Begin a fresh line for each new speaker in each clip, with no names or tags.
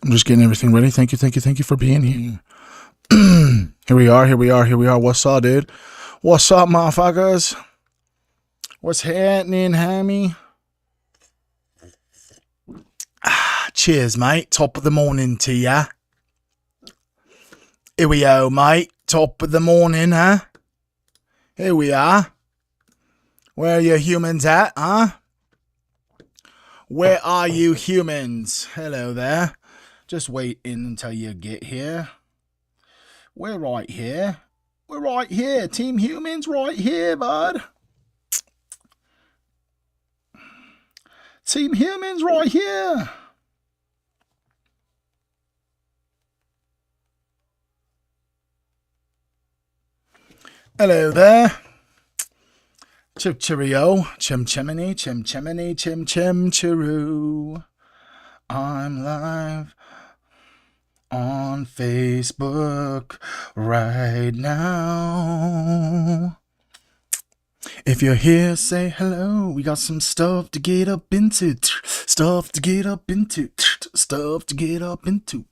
I'm just getting everything ready. Thank you for being here. Here we are. What's up, dude? What's up, motherfuckers? What's happening, hammy? Cheers, mate. Top of the morning to ya. Here we go, mate. Top of the morning, huh? Here we are. Where are you humans at, huh? Where are you humans? Hello there. Just waiting until you get here. We're right here. We're right here. Team Humans right here, bud. Team Humans right here. Hello there. Chip cheerio. Chim chimney. Chim chimney. Chim chim chiroo. I'm live on Facebook right now. If you're here, say hello. We got some stuff to get up into. Stuff to get up into. Stuff to get up into.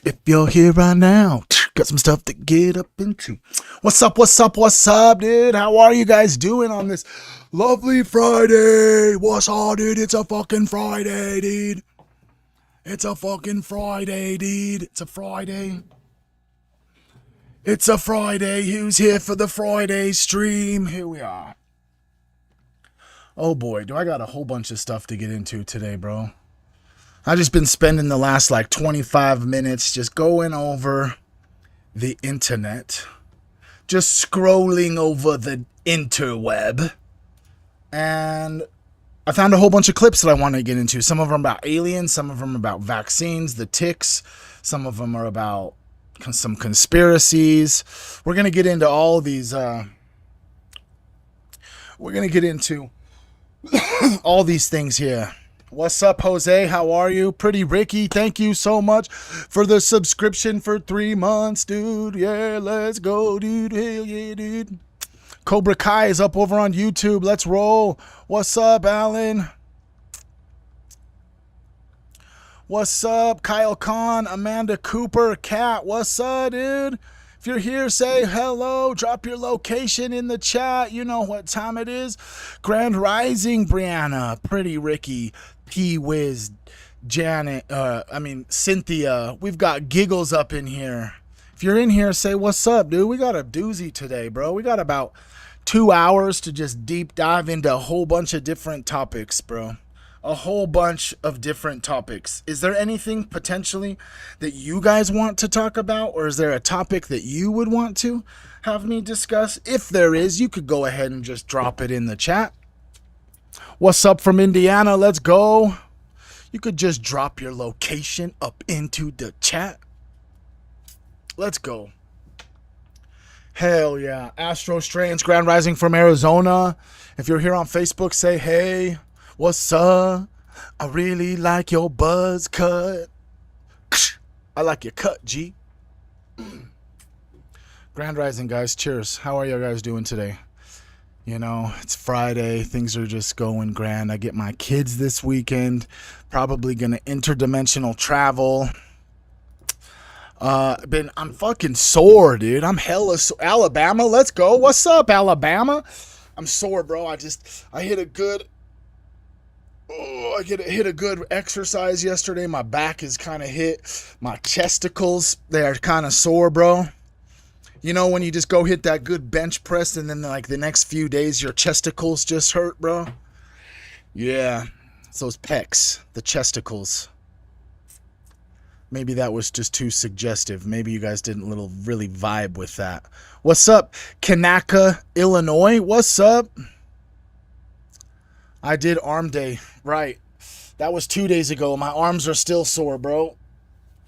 If you're here right now, got some stuff to get up into. What's up, dude? How are you guys doing on this lovely Friday? What's up, dude? It's a fucking Friday, dude. It's a fucking Friday, dude. It's a Friday. It's a Friday. Who's here for the Friday stream? Here we are. Oh boy, do I got a whole bunch of stuff to get into today, bro. I've just been spending the last 25 minutes just going over the internet. Just scrolling over the interweb. And I found a whole bunch of clips that I want to get into. Some of them about aliens, some of them about vaccines, the ticks. Some of them are about some conspiracies. We're going to get into all these. We're going to get into all these things here. What's up, Jose? How are you? Pretty Ricky, thank you so much for the subscription for 3 months, dude. Yeah, let's go, dude. Hell yeah, dude. Cobra Kai is up over on YouTube. Let's roll. What's up, Alan? What's up, Kyle Khan, Amanda Cooper, Kat? What's up, dude? If you're here, say hello. Drop your location in the chat. You know what time it is. Grand Rising, Brianna, Pretty Ricky, P-Wiz, Janet, Cynthia. We've got Giggles up in here. If you're in here, say what's up, dude. We got a doozy today, bro. We got about 2 hours to just deep dive into a whole bunch of different topics, bro. A whole bunch of different topics. Is there anything potentially that you guys want to talk about, or is there a topic that you would want to have me discuss? If there is, you could go ahead and just drop it in the chat. What's up from Indiana? Let's go. You could just drop your location up into the chat. Let's go. Hell yeah. Astro Strange, Grand Rising from Arizona. If you're here on Facebook, say hey. What's up? I really like your buzz cut. I like your cut, G. Grand Rising, guys. Cheers. How are you guys doing today? You know, it's Friday. Things are just going grand. I get my kids this weekend. Probably gonna interdimensional travel. I'm fucking sore, dude. I'm hella sore. Alabama, let's go. What's up, Alabama? I'm sore, bro. I hit a good exercise yesterday. My back is kind of hit. My chesticles, they are kind of sore, bro. You know when you just go hit that good bench press and then the next few days your chesticles just hurt, bro? Yeah, it's those pecs, the chesticles. Maybe that was just too suggestive. Maybe you guys didn't really vibe with that. What's up, Kanaka, Illinois? What's up? I did arm day, right. That was 2 days ago. My arms are still sore, bro.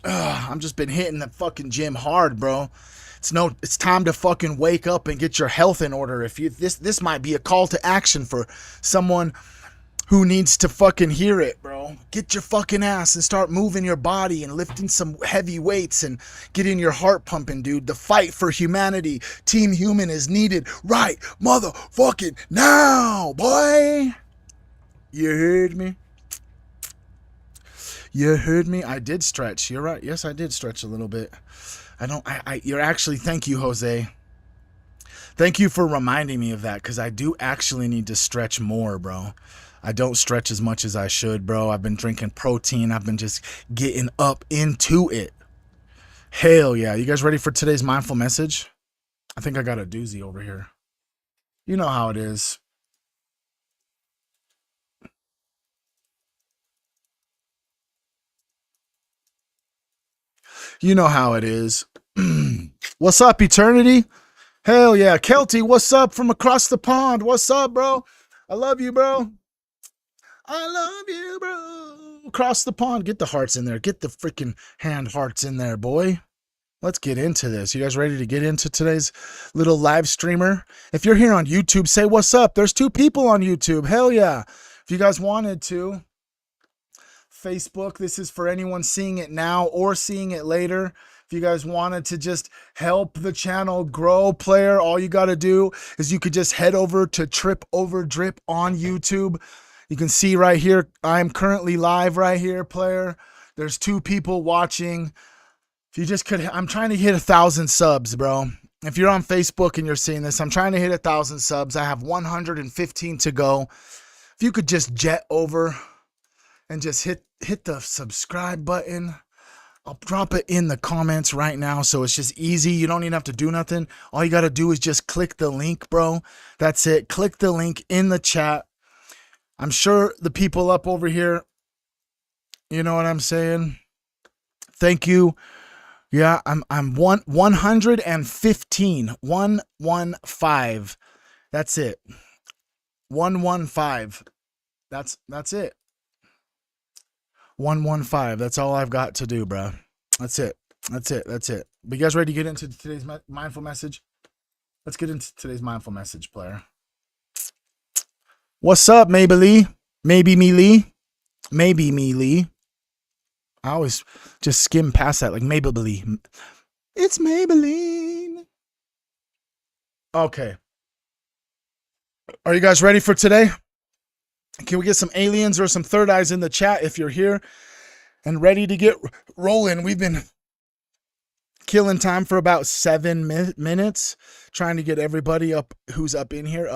I'm just been hitting the fucking gym hard, bro. It's time to fucking wake up and get your health in order. If you this might be a call to action for someone who needs to fucking hear it, bro. Get your fucking ass and start moving your body and lifting some heavy weights and getting your heart pumping, dude. The fight for humanity, Team Human, is needed right motherfucking now, boy. You heard me? You heard me. I did stretch. You're right. Yes, I did stretch a little bit. I don't. You're actually. Thank you, Jose. Thank you for reminding me of that because I do actually need to stretch more, bro. I don't stretch as much as I should, bro. I've been drinking protein. I've been just getting up into it. Hell yeah. You guys ready for today's mindful message? I think I got a doozy over here. You know how it is. You know how it is. What's up, Eternity? Hell yeah. Kelty, what's up from across the pond? What's up, bro? I love you, bro. I love you, bro. Across the pond. Get the hearts in there. Get the freaking hand hearts in there, boy. Let's get into this. You guys ready to get into today's little live streamer? If you're here on YouTube, say what's up. There's 2 people on YouTube. Hell yeah. If you guys wanted to. Facebook, this is for anyone seeing it now or seeing it later. If you guys wanted to just help the channel grow, player, all you got to do is you could just head over to Trip Over Drip on YouTube. You can see right here, I'm currently live right here, player. There's 2 people watching. If you just could, I'm trying to hit 1,000 subs, bro. If you're on Facebook and you're seeing this, I'm trying to hit 1,000 subs. I have 115 to go. If you could just jet over and just hit the subscribe button. I'll drop it in the comments right now, so it's just easy. You don't even have to do nothing. All you got to do is just click the link, bro. That's it. Click the link in the chat. I'm sure the people up over here, you know what I'm saying? Thank you. Yeah, I'm 115. 115. That's it. 115. That's it. 115. That's all I've got to do, bro. That's it. But you guys ready to get into today's mindful message? Let's get into today's mindful message, player. What's up, Maybelline? Maybe me Lee. I always just skim past that like Maybelline. It's Maybelline. Okay. Are you guys ready for today? Can we get some aliens or some third eyes in the chat if you're here and ready to get rolling? We've been killing time for about 7 minutes trying to get everybody up who's up in here.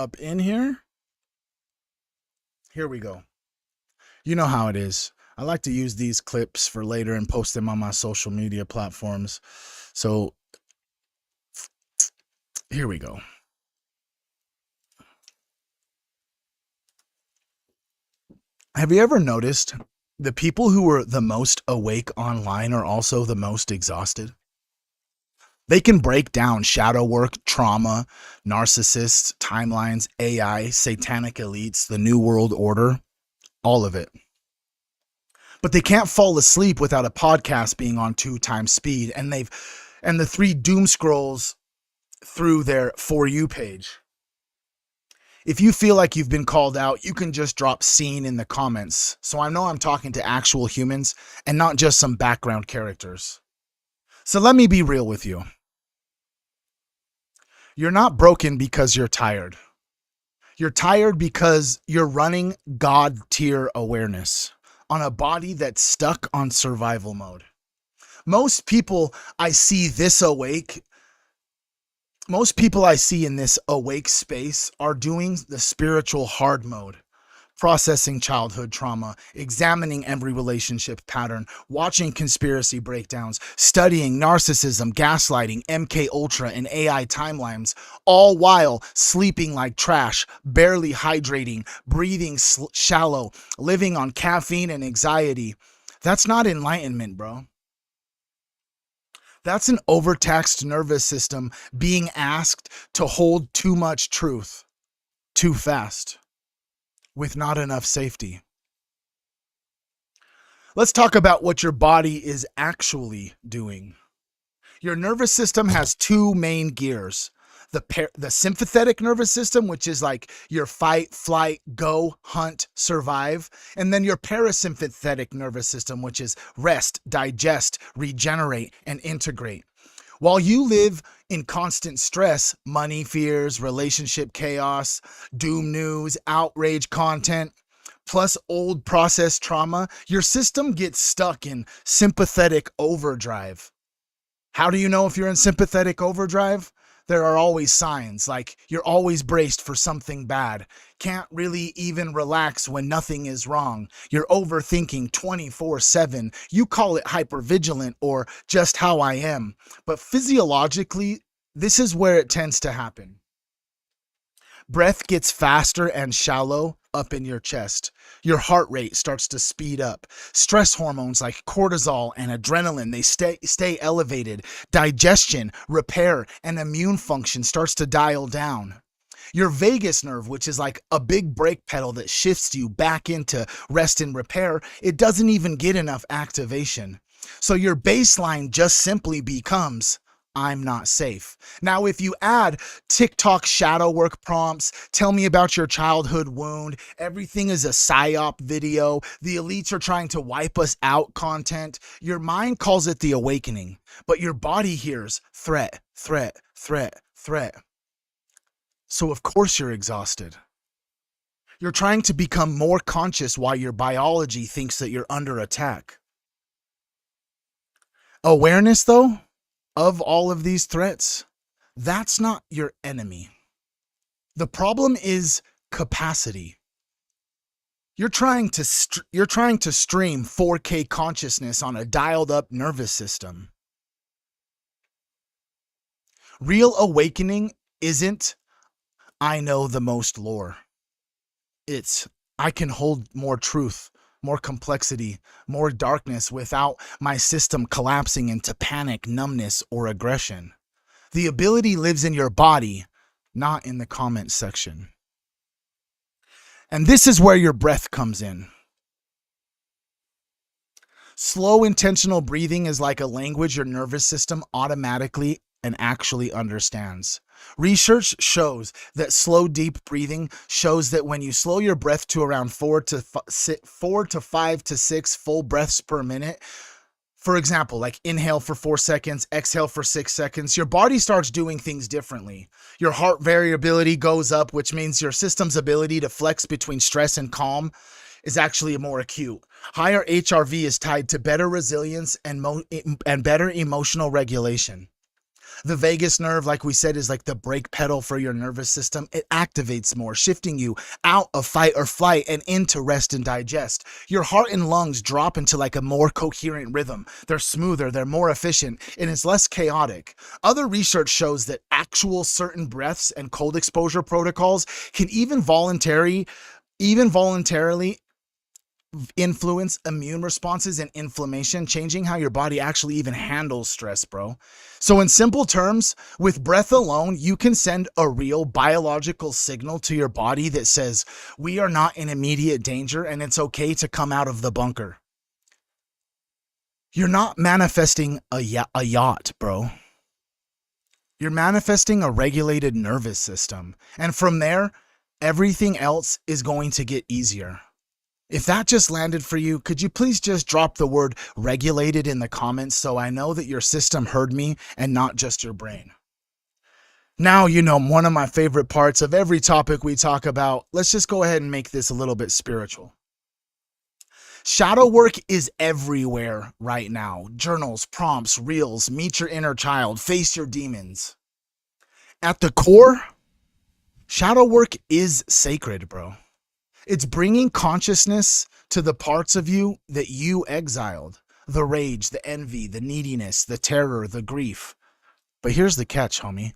Here we go. You know how it is. I like to use these clips for later and post them on my social media platforms. So here we go. Have you ever noticed the people who are the most awake online are also the most exhausted? They can break down shadow work, trauma, narcissists, timelines, AI, satanic elites, the New World Order, all of it. But they can't fall asleep without a podcast being on 2 times speed, and the 3 doom scrolls through their For You page. If you feel like you've been called out, you can just drop "seen" in the comments. So I know I'm talking to actual humans and not just some background characters. So let me be real with you. You're not broken because you're tired. You're tired because you're running God tier awareness on a body that's stuck on survival mode. Most people I see in this awake space are doing the spiritual hard mode, processing childhood trauma, examining every relationship pattern, watching conspiracy breakdowns, studying narcissism, gaslighting, MK Ultra, and AI timelines, all while sleeping like trash, barely hydrating, breathing shallow, living on caffeine and anxiety. That's not enlightenment, bro. That's an overtaxed nervous system being asked to hold too much truth too fast with not enough safety. Let's talk about what your body is actually doing. Your nervous system has 2 main gears. The sympathetic nervous system, which is like your fight, flight, go, hunt, survive. And then your parasympathetic nervous system, which is rest, digest, regenerate, and integrate. While you live in constant stress, money fears, relationship chaos, doom news, outrage content, plus old processed trauma, your system gets stuck in sympathetic overdrive. How do you know if you're in sympathetic overdrive? There are always signs, like you're always braced for something bad. Can't really even relax when nothing is wrong. You're overthinking 24/7. You call it hypervigilant or just how I am. But physiologically, this is where it tends to happen. Breath gets faster and shallow up in your chest. Your heart rate starts to speed up. Stress hormones like cortisol and adrenaline, they stay elevated. Digestion, repair, and immune function starts to dial down. Your vagus nerve, which is like a big brake pedal that shifts you back into rest and repair, it doesn't even get enough activation. So your baseline just simply becomes, I'm not safe. Now, if you add TikTok shadow work prompts, tell me about your childhood wound, everything is a psyop video, the elites are trying to wipe us out content, your mind calls it the awakening, but your body hears threat, threat, threat, threat. So of course you're exhausted. You're trying to become more conscious while your biology thinks that you're under attack. Awareness, though, of all of these threats, that's not your enemy. The problem is capacity. You're trying to stream 4K consciousness on a dialed up nervous system. Real awakening isn't, I know the most lore. It's, I can hold more truth, more complexity, more darkness without my system collapsing into panic, numbness, or aggression. The ability lives in your body, not in the comment section. And this is where your breath comes in. Slow, intentional breathing is like a language your nervous system automatically and actually understands. Research shows that slow, deep breathing shows that when you slow your breath to around 4 to 5 to 6 full breaths per minute, for example, like inhale for 4 seconds, exhale for 6 seconds, your body starts doing things differently. Your heart variability goes up, which means your system's ability to flex between stress and calm is actually more acute. Higher HRV is tied to better resilience and better emotional regulation. The vagus nerve, like we said, is like the brake pedal for your nervous system. It activates more, shifting you out of fight or flight and into rest and digest. Your heart and lungs drop into like a more coherent rhythm. They're smoother, they're more efficient, and it's less chaotic. Other research shows that actual certain breaths and cold exposure protocols can even voluntarily influence immune responses and inflammation, changing how your body actually even handles stress, bro. So in simple terms, with breath alone, you can send a real biological signal to your body that says, we are not in immediate danger and it's okay to come out of the bunker. You're not manifesting a yacht, bro. You're manifesting a regulated nervous system. And from there, everything else is going to get easier. If that just landed for you, could you please just drop the word regulated in the comments so I know that your system heard me and not just your brain? Now, one of my favorite parts of every topic we talk about, let's just go ahead and make this a little bit spiritual. Shadow work is everywhere right now. Journals, prompts, reels, meet your inner child, face your demons. At the core, shadow work is sacred, bro. It's bringing consciousness to the parts of you that you exiled. The rage, the envy, the neediness, the terror, the grief. But here's the catch, homie.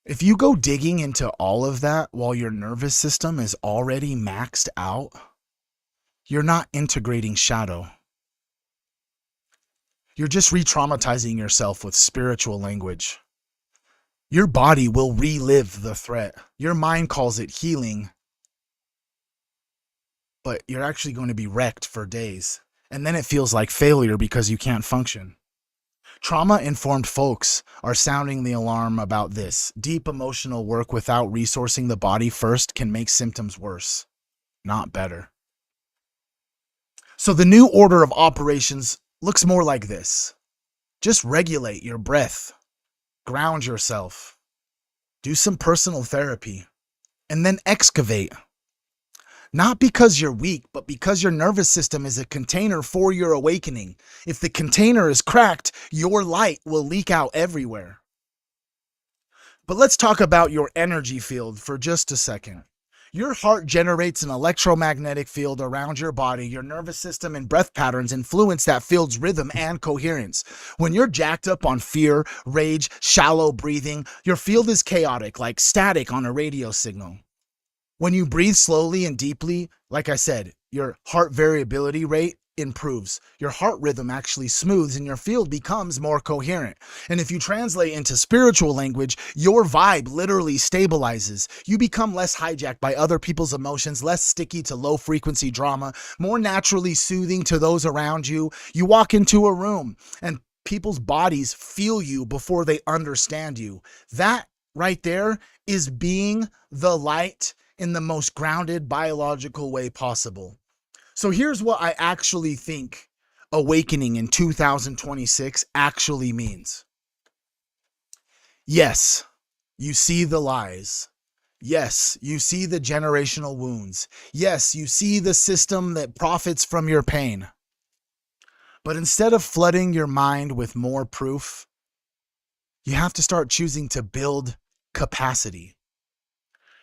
If you go digging into all of that while your nervous system is already maxed out, you're not integrating shadow. You're just re-traumatizing yourself with spiritual language. Your body will relive the threat. Your mind calls it healing, but you're actually going to be wrecked for days. And then it feels like failure because you can't function. Trauma-informed folks are sounding the alarm about this. Deep emotional work without resourcing the body first can make symptoms worse, not better. So the new order of operations looks more like this. Just regulate your breath. Ground yourself, do some personal therapy, and then excavate. Not because you're weak, but because your nervous system is a container for your awakening. If the container is cracked, your light will leak out everywhere. But let's talk about your energy field for just a second. Your heart generates an electromagnetic field around your body. Your nervous system and breath patterns influence that field's rhythm and coherence. When you're jacked up on fear, rage, shallow breathing, your field is chaotic, like static on a radio signal. When you breathe slowly and deeply, like I said, your heart variability rate improves. Your heart rhythm actually smooths and your field becomes more coherent. And if you translate into spiritual language, your vibe literally stabilizes. You become less hijacked by other people's emotions, less sticky to low frequency drama, more naturally soothing to those around you. You walk into a room and people's bodies feel you before they understand you. That right there is being the light in the most grounded biological way possible. So here's what I actually think awakening in 2026 actually means. Yes, you see the lies. Yes, you see the generational wounds. Yes, you see the system that profits from your pain. But instead of flooding your mind with more proof, you have to start choosing to build capacity.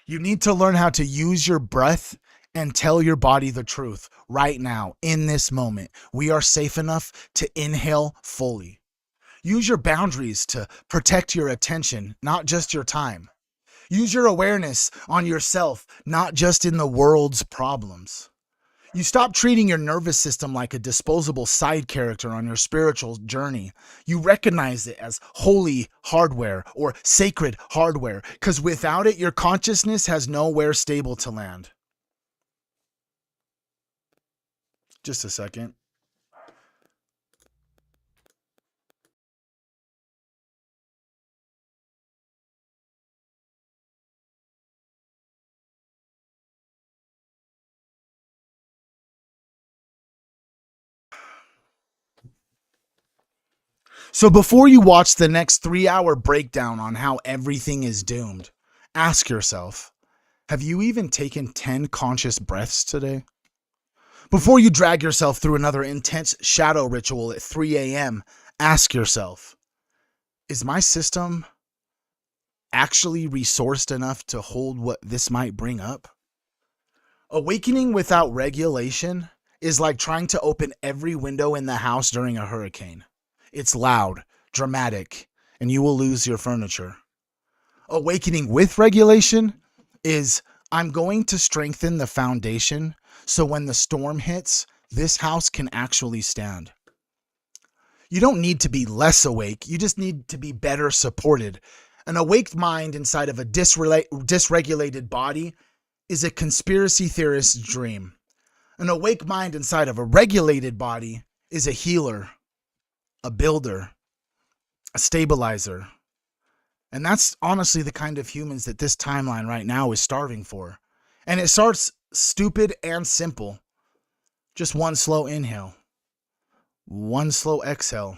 You need to learn how to use your breath and tell your body the truth right now, in this moment. We are safe enough to inhale fully. Use your boundaries to protect your attention, not just your time. Use your awareness on yourself, not just in the world's problems. You stop treating your nervous system like a disposable side character on your spiritual journey. You recognize it as holy hardware or sacred hardware, because without it, your consciousness has nowhere stable to land. Just a second. So before you watch the next 3-hour breakdown on how everything is doomed, ask yourself, have you even taken 10 conscious breaths today? Before you drag yourself through another intense shadow ritual at 3 a.m., ask yourself, is my system actually resourced enough to hold what this might bring up? Awakening without regulation is like trying to open every window in the house during a hurricane. It's loud, dramatic, and you will lose your furniture. Awakening with regulation is I'm going to strengthen the foundation so when the storm hits, this house can actually stand. You don't need to be less awake, you just need to be better supported. An awake mind inside of a dysregulated body is a conspiracy theorist's dream. An awake mind inside of a regulated body is a healer, a builder, a stabilizer. And that's honestly the kind of humans that this timeline right now is starving for. And it starts stupid and simple. Just one slow inhale, one slow exhale.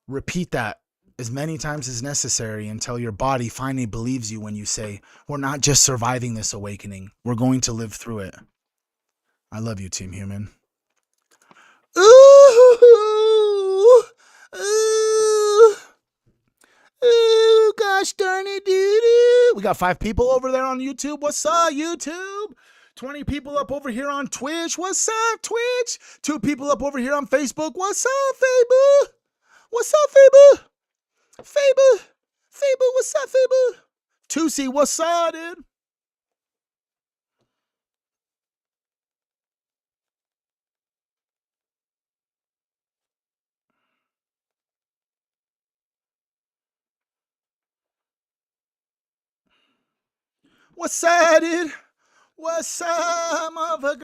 Repeat that as many times as necessary until your body finally believes you when you say, we're not just surviving this awakening, we're going to live through it. I love you, Team Human. Ooh, ooh, ooh, gosh darn it, dude. We got 5 people over there on YouTube. What's up, YouTube? 20 people up over here on Twitch. What's up, Twitch? 2 people up over here on Facebook. What's up, Facebook? What's up, Faber? Faber? Faber, what's up, Faber? Tusi, what's up, dude? What's up, dude? What's up, motherfucker?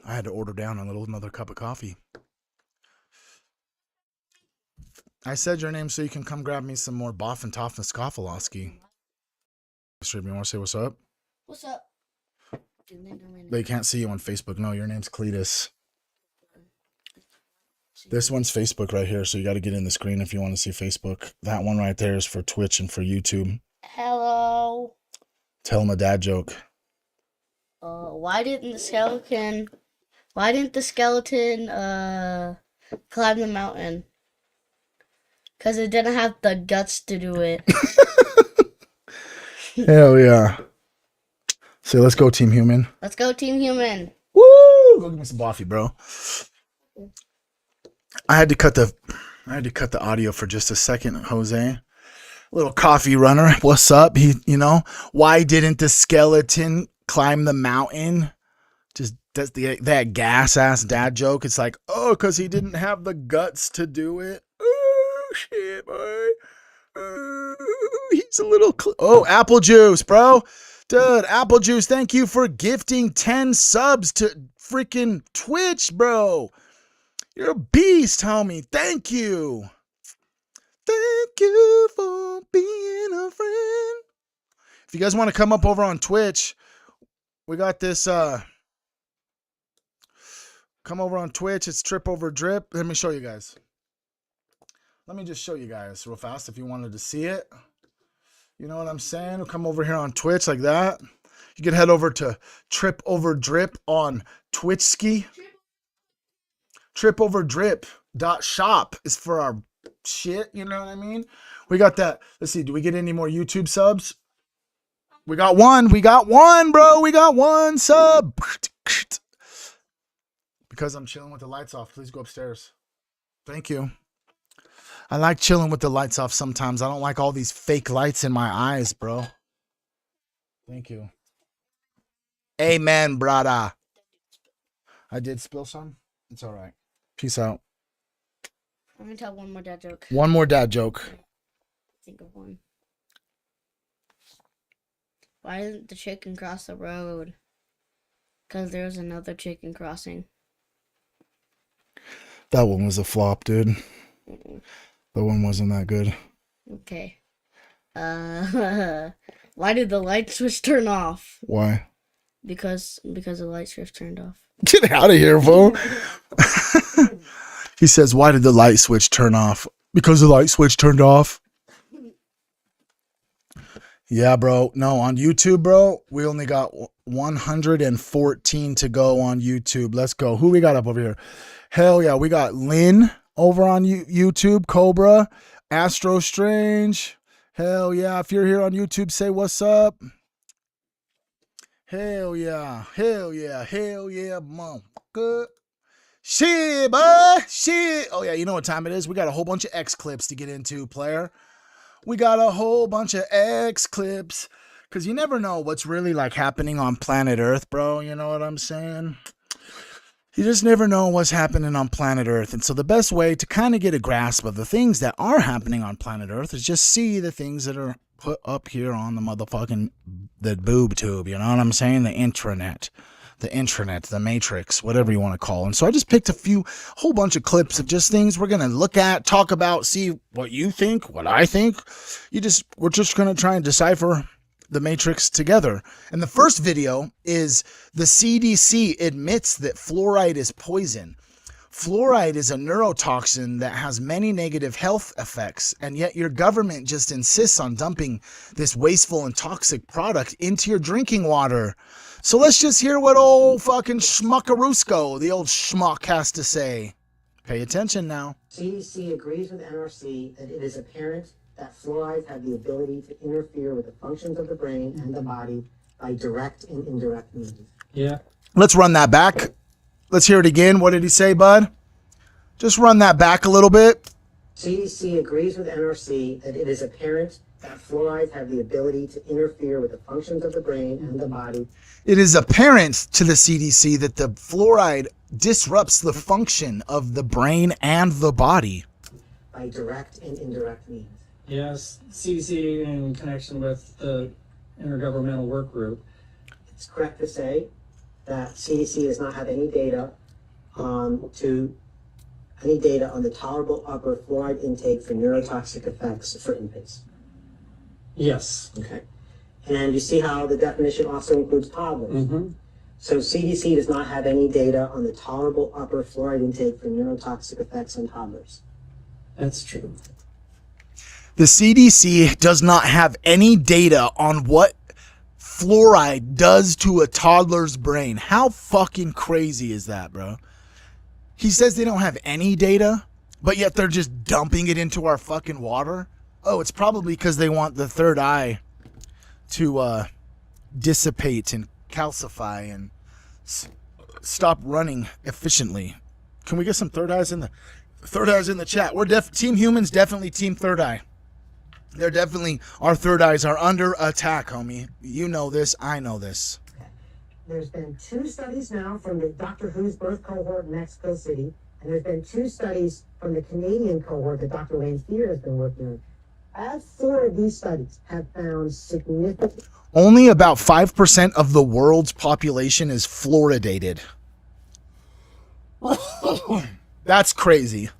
I had to order down another cup of coffee. I said your name so you can come grab me some more Boff and Toff and Skoffalowski. You want to say what's up?
What's up?
They can't see you on Facebook. No, your name's Cletus. This one's Facebook right here, so you got to get in the screen if you want to see Facebook. That one right there is for Twitch and for YouTube.
Hello.
Tell him a dad joke.
Why didn't the skeleton climb the mountain? Because it didn't have the guts to do it.
Hell yeah. So let's go, Team Human.
Let's go, Team Human.
Woo! Go give me some Boffy, bro. I had to cut the audio for just a second, Jose. Little coffee runner. What's up? Why didn't the skeleton climb the mountain? Just does that gas ass dad joke. It's like, oh, because he didn't have the guts to do it. Oh shit, boy. He's a little. Apple juice, bro. Dude, Apple Juice, thank you for gifting 10 subs to freaking Twitch, bro. You're a beast, homie. Thank you. Thank you for being a friend. If you guys want to come up over on Twitch, we got this. Come over on Twitch. It's Trip Over Drip. Let me show you guys. Let me just show you guys real fast if you wanted to see it. You know what I'm saying? We'll come over here on Twitch like that. You can head over to Trip Over Drip on Twitchski. TripOverDrip.shop is for our shit. You know what I mean? We got that. Let's see. Do we get any more YouTube subs? We got one. We got one, bro. We got one sub. Because I'm chilling with the lights off, please go upstairs. Thank you. I like chilling with the lights off sometimes. I don't like all these fake lights in my eyes, bro. Thank you. Amen, brother. I did spill some. It's all right. Peace out.
I'm going to tell one more dad joke.
One more dad joke.
Think of one. Why didn't the chicken cross the road? Because there was another chicken crossing.
That one was a flop, dude. That one wasn't that good.
Okay. Why did the light switch turn off?
Why?
Because the light switch turned off.
Get out of here, fool. He says, why did the light switch turn off? Because the light switch turned off. Yeah, bro. No, on YouTube, bro, we only got 114 to go on YouTube. Let's go. Who we got up over here? Hell yeah. We got Lynn over on YouTube, Cobra, Astro Strange. Hell yeah. If you're here on YouTube, say what's up. Hell yeah. Hell yeah. Hell yeah, mom. Good. Shit, boy. Shit. Oh yeah, you know what time it is? We got a whole bunch of X clips to get into, player. We got a whole bunch of X clips. Because you never know what's really like happening on planet Earth, bro. You know what I'm saying? You just never know what's happening on planet Earth. And so the best way to kind of get a grasp of the things that are happening on planet Earth is just see the things that are put up here on the motherfucking, the boob tube. You know what I'm saying? The intranet, the matrix, whatever you want to call it. And so I just picked a whole bunch of clips of just things we're going to look at, talk about, see what you think, what I think. We're just going to try and decipher the matrix together. And the first video is the CDC admits that fluoride is poison. Fluoride is a neurotoxin that has many negative health effects, and yet your government just insists on dumping this wasteful and toxic product into your drinking water. So let's just hear what old fucking Schmuckarusko, the old schmuck, has to say. Pay attention now.
CDC agrees with NRC that it is apparent that fluorides have the ability to interfere with the functions of the brain and the body by direct and indirect means.
Yeah. Let's run that back. Let's hear it again. What did he say, bud? Just run that back a little bit.
CDC agrees with NRC that it is apparent that fluorides have the ability to interfere with the functions of the brain and the body.
It is apparent to the CDC that the fluoride disrupts the function of the brain and the body
by direct and indirect means.
Yes, CDC in connection with the Intergovernmental Work Group.
It's correct to say that CDC does not have any data to any data on the tolerable upper fluoride intake for neurotoxic effects for infants?
Yes.
Okay. And you see how the definition also includes toddlers.
Mm-hmm.
So CDC does not have any data on the tolerable upper fluoride intake for neurotoxic effects on toddlers.
That's true.
The CDC does not have any data on what fluoride does to a toddler's brain. How fucking crazy is that, bro? He says they don't have any data, but yet they're just dumping it into our fucking water. Oh, it's probably because they want the third eye to dissipate and calcify and stop running efficiently. Can we get some third eyes in the chat? We're Team Humans, definitely Team Third Eye. They're definitely, our third eyes are under attack, homie. You know this, I know this.
There's been 2 studies now from the Doctor Who's birth cohort in Mexico City, and there's been 2 studies from the Canadian cohort that Dr. Wayne Fear has been working on. All 4 of these studies have found significant...
Only about 5% of the world's population is fluoridated. That's crazy.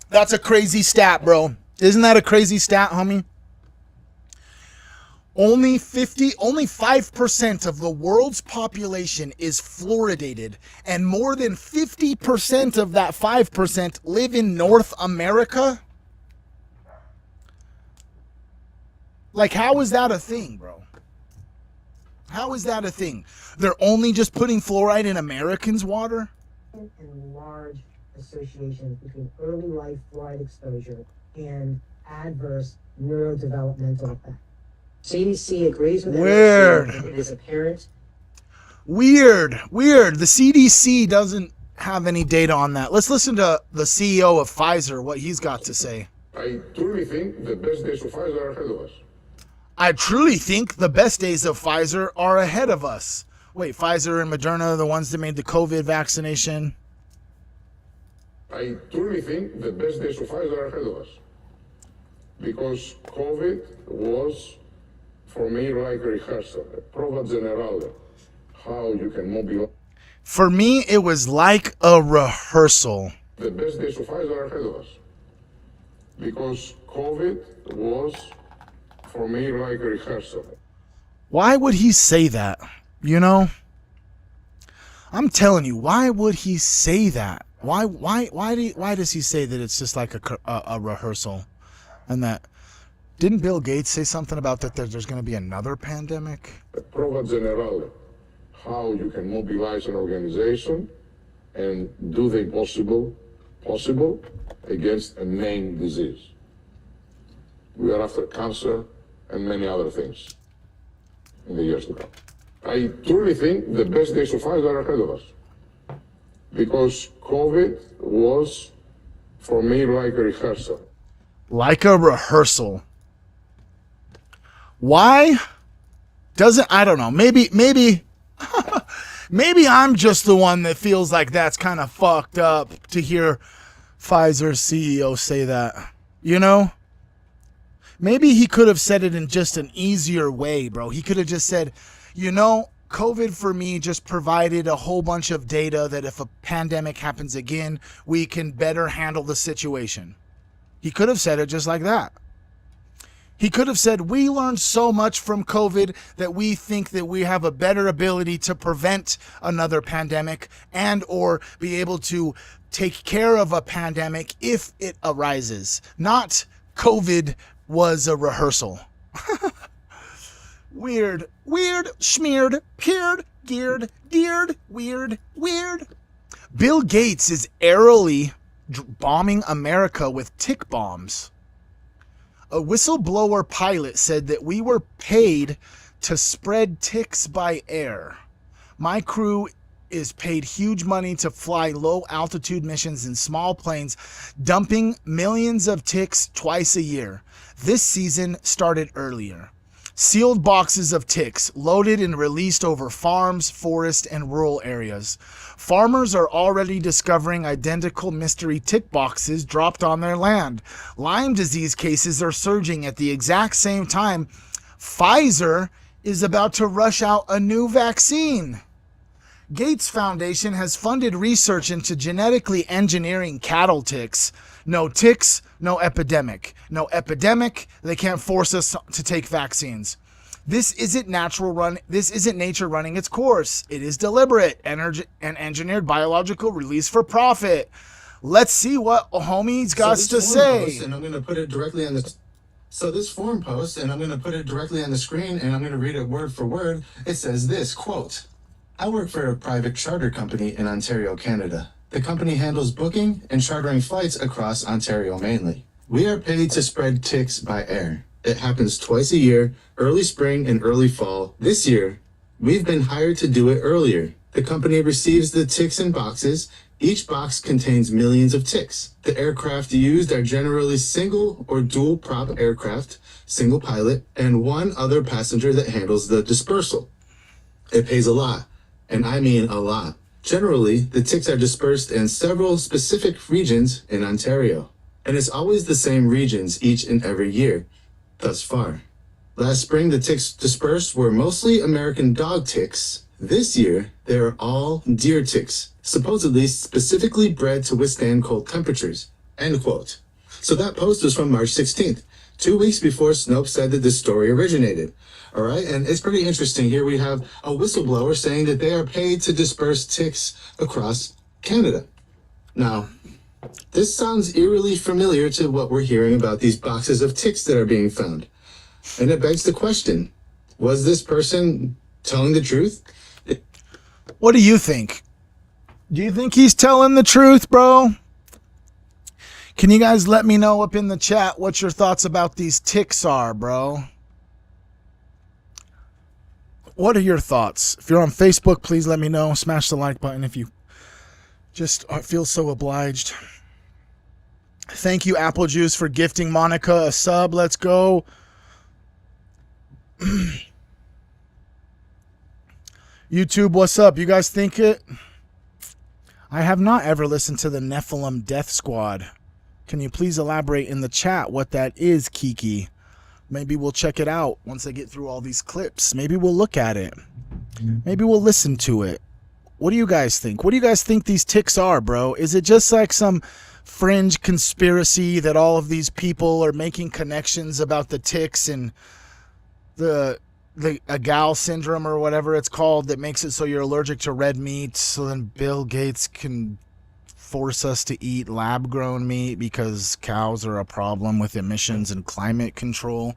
That's a crazy stat, bro. Isn't that a crazy stat, homie? Only 5% of the world's population is fluoridated, and more than 50% of that 5% live in North America. Like, how is that a thing, bro? How is that a thing? They're only just putting fluoride in Americans' water?
And large associations between early life fluoride exposure and adverse neurodevelopmental effects. CDC agrees with
Weird.
NRC that it is apparent.
Weird. The CDC doesn't have any data on that. Let's listen to the CEO of Pfizer, what he's got to say.
I truly think the best days of Pfizer are ahead of us.
I truly think the best days of Pfizer are ahead of us. Wait, Pfizer and Moderna, the ones that made the COVID vaccination?
I truly think the best days of Pfizer are ahead of us. Because COVID was, for me, like a rehearsal, a prova generale, how you can mobilize.
For me, it was like a rehearsal.
The best days of Pfizer are ahead of us. Because COVID was, for me, like a rehearsal.
Why would he say that? You know? I'm telling you, why would he say that? Why does he say that it's just like a rehearsal? And that, didn't Bill Gates say something about that there's going to be another pandemic?
A prova generale, how you can mobilize an organization and do the possible against a named disease. We are after cancer and many other things in the years to come. I truly think the best days of Pfizer are ahead of us. Because COVID was, for me, like a rehearsal.
Like a rehearsal. Why doesn't, I don't know, maybe maybe I'm just the one that feels like that's kind of fucked up to hear Pfizer's CEO say that, you know? Maybe he could have said it in just an easier way, bro. He could have just said, you know, COVID for me just provided a whole bunch of data that if a pandemic happens again, we can better handle the situation. He could have said it just like that. He could have said, we learned so much from COVID that we think that we have a better ability to prevent another pandemic and or be able to take care of a pandemic if it arises. Not COVID was a rehearsal. Weird, smeared, peered, geared, weird. Bill Gates is airily bombing America with tick bombs. A whistleblower pilot said that we were paid to spread ticks by air. My crew is paid huge money to fly low altitude missions in small planes, dumping millions of ticks twice a year. This season started earlier. Sealed boxes of ticks loaded and released over farms, forests, and rural areas. Farmers are already discovering identical mystery tick boxes dropped on their land. Lyme disease cases are surging at the exact same time Pfizer is about to rush out a new vaccine. Gates Foundation has funded research into genetically engineering cattle ticks. No ticks, no epidemic. No epidemic, they can't force us to take vaccines. This isn't nature running its course. It is deliberate and engineered biological release for profit. Let's see what homie's got to say.
And I'm going to put it directly on the this forum post, and I'm going to put it directly on the screen, and I'm going to read it word for word. It says this, quote, I work for a private charter company in Ontario, Canada. The company handles booking and chartering flights across Ontario mainly. We are paid to spread ticks by air. It happens twice a year, early spring and early fall. This year, we've been hired to do it earlier. The company receives the ticks in boxes. Each box contains millions of ticks. The aircraft used are generally single or dual prop aircraft, single pilot, and one other passenger that handles the dispersal. It pays a lot, and I mean a lot. Generally, the ticks are dispersed in several specific regions in Ontario, and it's always the same regions each and every year, thus far. Last spring, the ticks dispersed were mostly American dog ticks. This year, they are all deer ticks, supposedly specifically bred to withstand cold temperatures, end quote. So that post was from March 16th, 2 weeks before Snopes said that this story originated. All right, and it's pretty interesting. Here we have a whistleblower saying that they are paid to disperse ticks across Canada. Now, this sounds eerily familiar to what we're hearing about these boxes of ticks that are being found. And it begs the question, was this person telling the truth?
What do you think? Do you think he's telling the truth, bro? Can you guys let me know up in the chat what your thoughts about these ticks are, bro? What are your thoughts? If you're on Facebook, please let me know. Smash the like button if you just feel so obliged. Thank you, Apple Juice, for gifting Monica a sub. Let's go. YouTube, what's up? You guys think it? I have not ever listened to the Nephilim Death Squad. Can you please elaborate in the chat what that is, Kiki? Maybe we'll check it out once I get through all these clips. Maybe we'll look at it. Maybe we'll listen to it. What do you guys think? What do you guys think these ticks are, bro? Is it just like some fringe conspiracy that all of these people are making connections about the ticks and the Agal syndrome or whatever it's called that makes it so you're allergic to red meat, so then Bill Gates can force us to eat lab-grown meat because cows are a problem with emissions and climate control?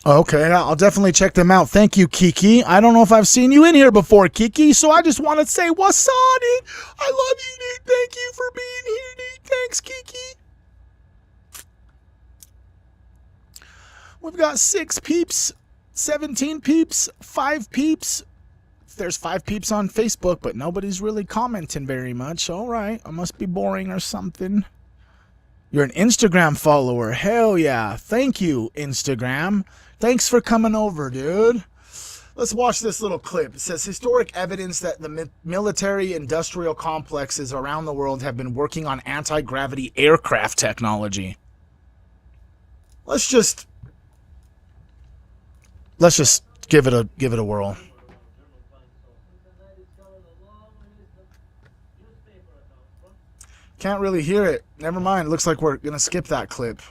Okay, I'll definitely check them out. Thank you, Kiki. I don't know if I've seen you in here before, Kiki, so I just want to say, what's up, dude? I love you, dude. Thank you for being here, dude. Thanks, Kiki. We've got 6 peeps, 17 peeps, 5 peeps. There's 5 peeps on Facebook, but nobody's really commenting very much. All right, I must be boring or something. You're an Instagram follower. Hell yeah. Thank you, Instagram. Thanks for coming over, dude. Let's watch this little clip. It says, historic evidence that the military-industrial complexes around the world have been working on anti-gravity aircraft technology. Let's just give it a whirl. Can't really hear it. Never mind. Looks like we're gonna skip that clip.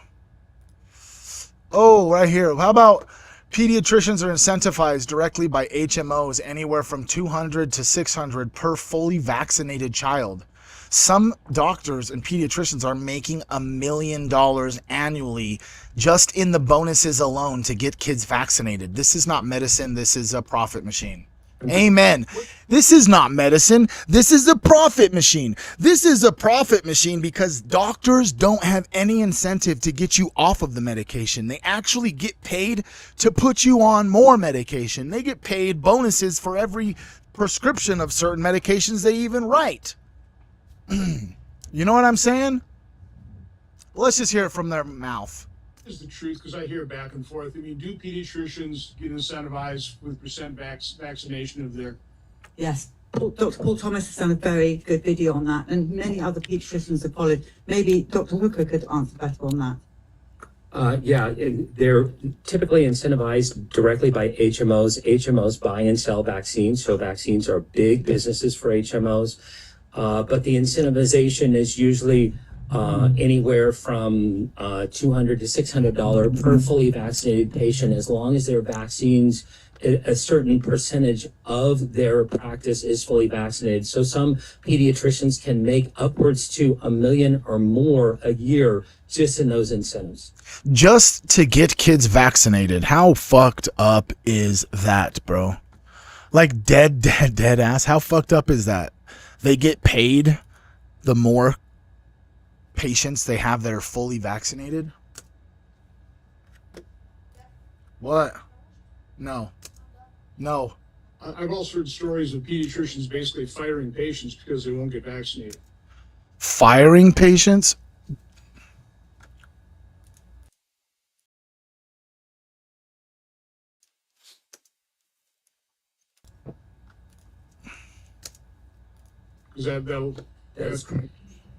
Oh, right here. How about pediatricians are incentivized directly by HMOs anywhere from $200 to $600 per fully vaccinated child. Some doctors and pediatricians are making $1 million annually just in the bonuses alone to get kids vaccinated. This is not medicine. This is a profit machine. Amen. This is not medicine. This is a profit machine. This is a profit machine because doctors don't have any incentive to get you off of the medication. They actually get paid to put you on more medication. They get paid bonuses for every prescription of certain medications they even write. You know what I'm saying? Well, let's just hear it from their mouth.
Is the truth, because I hear back and forth. I mean, do pediatricians get incentivized with percent vaccination of their?
Yes. Dr. Paul Thomas has done a very good video on that, and many other pediatricians have followed. Maybe Dr. Hooker could answer better on that.
They're typically incentivized directly by HMOs. HMOs buy and sell vaccines, so vaccines are big businesses for HMOs. But the incentivization is usually anywhere from $200 to $600 per fully vaccinated patient, as long as their vaccines, a certain percentage of their practice is fully vaccinated. So some pediatricians can make upwards to $1 million or more a year just in those incentives.
Just to get kids vaccinated. How fucked up is that, bro? Like dead ass. How fucked up is that? They get paid the more patients they have that are fully vaccinated. What? No.
I've also heard stories of pediatricians basically firing patients because they won't get vaccinated.
Firing patients?
Because that's correct.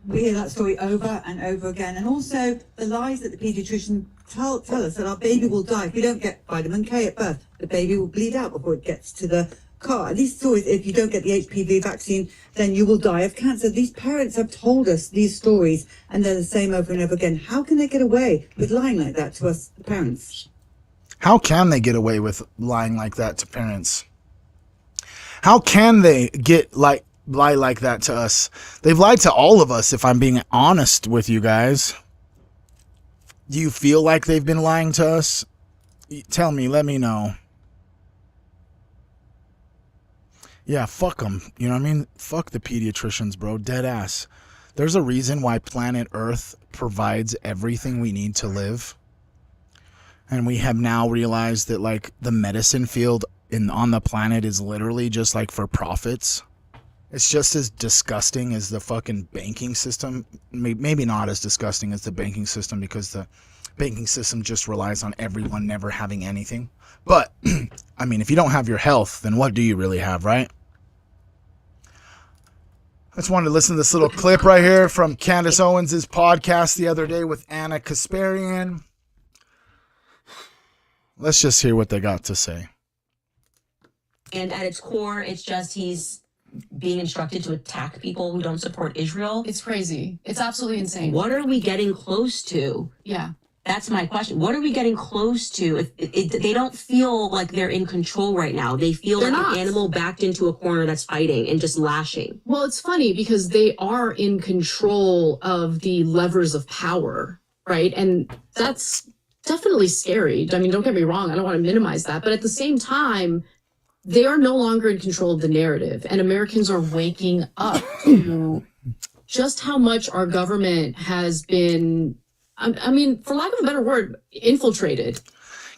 We hear that story over and over again. And also the lies that the pediatrician tell us that our baby will die if we don't get vitamin K at birth. The baby will bleed out before it gets to the car. These stories, if you don't get the HPV vaccine, then you will die of cancer. These parents have told us these stories, and they're the same over and over again. How can they get away with lying like that to us, the parents?
How can they get away with lying like that to parents? How can they lie like that to us? They've lied to all of us, if I'm being honest with you guys. Do you feel like they've been lying to us? Tell me, let me know. Yeah, fuck them. You know what I mean? Fuck the pediatricians, bro. Dead ass. There's a reason why planet Earth provides everything we need to live. And we have now realized that, like, the medicine field on the planet is literally just, like, for profits. It's just as disgusting as the fucking banking system. Maybe not as disgusting as the banking system, because the banking system just relies on everyone never having anything. But, I mean, if you don't have your health, then what do you really have, right? I just wanted to listen to this little clip right here from Candace Owens' podcast the other day with Anna Kasparian. Let's just hear what they got to say.
And at its core, it's just he's being instructed to attack people who don't support Israel.
It's crazy. It's absolutely insane.
What are we getting close to?
Yeah.
That's my question. What are we getting close to? They don't feel like they're in control right now. They feel like an animal backed into a corner that's fighting and just lashing.
Well, it's funny because they are in control of the levers of power, right? And that's definitely scary. I mean, don't get me wrong. I don't want to minimize that. But at the same time, they are no longer in control of the narrative. And Americans are waking up to just how much our government has been, I mean, for lack of a better word, infiltrated.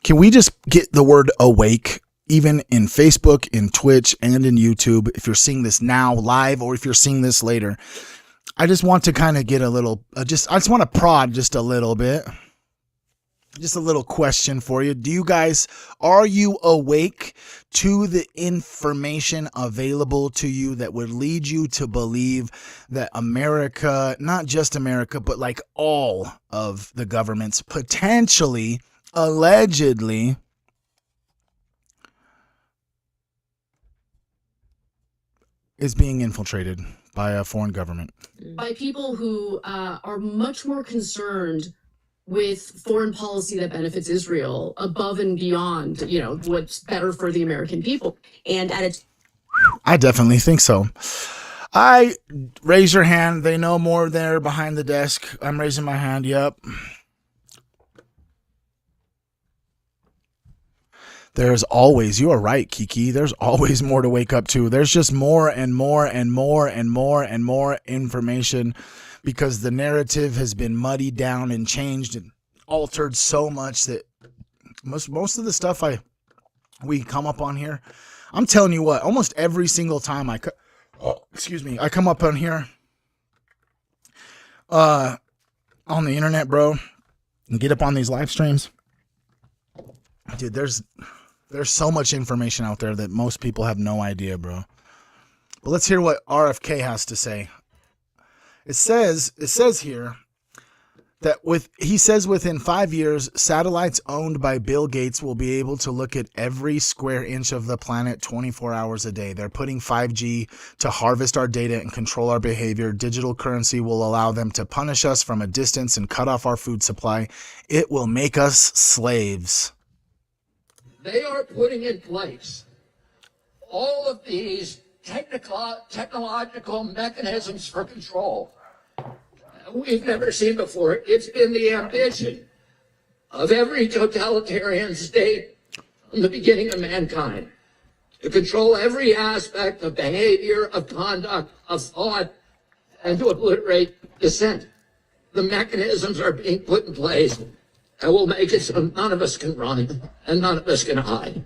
Can we just get the word awake, even in Facebook, in Twitch, and in YouTube? If you're seeing this now live, or if you're seeing this later, I just want to kind of get a little, I just want to prod just a little bit. Just a little question for you. Are you awake to the information available to you that would lead you to believe that America, not just America, but like all of the governments, potentially, allegedly, is being infiltrated by a foreign government?
By people who are much more concerned with foreign policy that benefits Israel above and beyond, you know, what's better for the American people.
And at its...
I definitely think so. Raise your hand. They know more there behind the desk. I'm raising my hand. Yep. There's always, you are right, Kiki. There's always more to wake up to. There's just more and more and more and more and more information, because the narrative has been muddied down and changed and altered so much that most of the stuff we come up on here, I'm telling you what, almost every single time I come up on here on the internet, bro, and get up on these live streams, dude, there's so much information out there that most people have no idea, bro. But let's hear what RFK has to say. It says here, He says within 5 years, satellites owned by Bill Gates will be able to look at every square inch of the planet 24 hours a day. They're putting 5G to harvest our data and control our behavior. Digital currency will allow them to punish us from a distance and cut off our food supply. It will make us slaves.
They are putting in place all of these technological mechanisms for control we've never seen before. It's been the ambition of every totalitarian state from the beginning of mankind to control every aspect of behavior, of conduct, of thought, and to obliterate dissent. The mechanisms are being put in place and will make it so none of us can run and none of us can hide.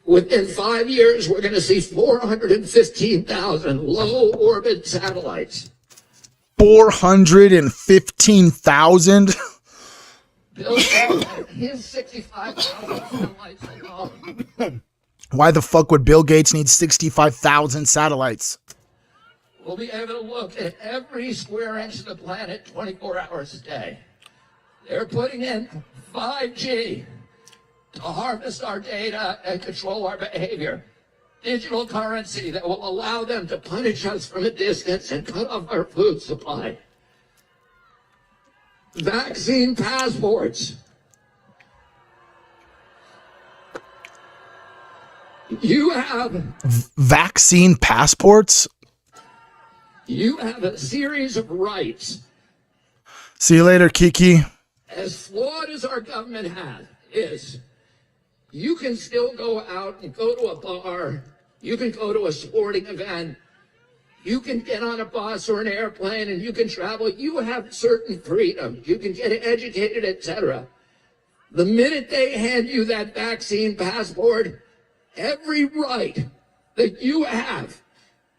Within 5 years, we're going to see 415,000 low orbit satellites.
415,000?
Bill Gates, his 65,000 satellites alone.
Why the fuck would Bill Gates need 65,000 satellites?
We'll be able to look at every square inch of the planet 24 hours a day. They're putting in 5G to harvest our data and control our behavior. Digital currency that will allow them to punish us from a distance and cut off our food supply. Vaccine passports. You have
vaccine passports?
You have a series of rights.
See you later, Kiki.
As flawed as our government is, you can still go out and go to a bar, you can go to a sporting event, you can get on a bus or an airplane and you can travel. You have certain freedom. You can get educated, etc. The minute they hand you that vaccine passport, every right that you have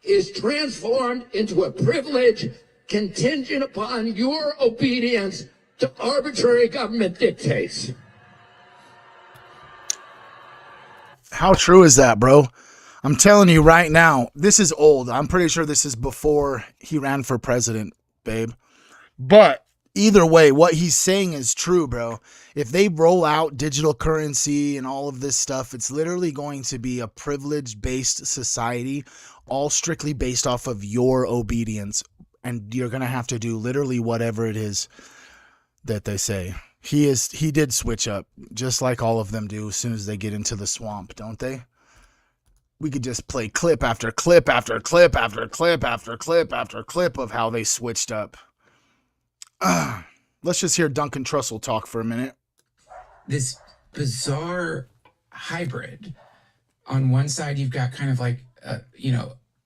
is transformed into a privilege contingent upon your obedience to arbitrary government dictates.
How true is that, bro? I'm telling you right now, this is old. I'm pretty sure this is before he ran for president, babe. But either way, what he's saying is true, bro. If they roll out digital currency and all of this stuff, it's literally going to be a privilege-based society, all strictly based off of your obedience. And you're going to have to do literally whatever it is that they say. He did switch up, just like all of them do as soon as they get into the swamp, don't they? We could just play clip after clip after clip after clip after clip after clip of how they switched up. Let's just hear Duncan Trussell talk for a minute.
This bizarre hybrid. On one side, you've got kind of like,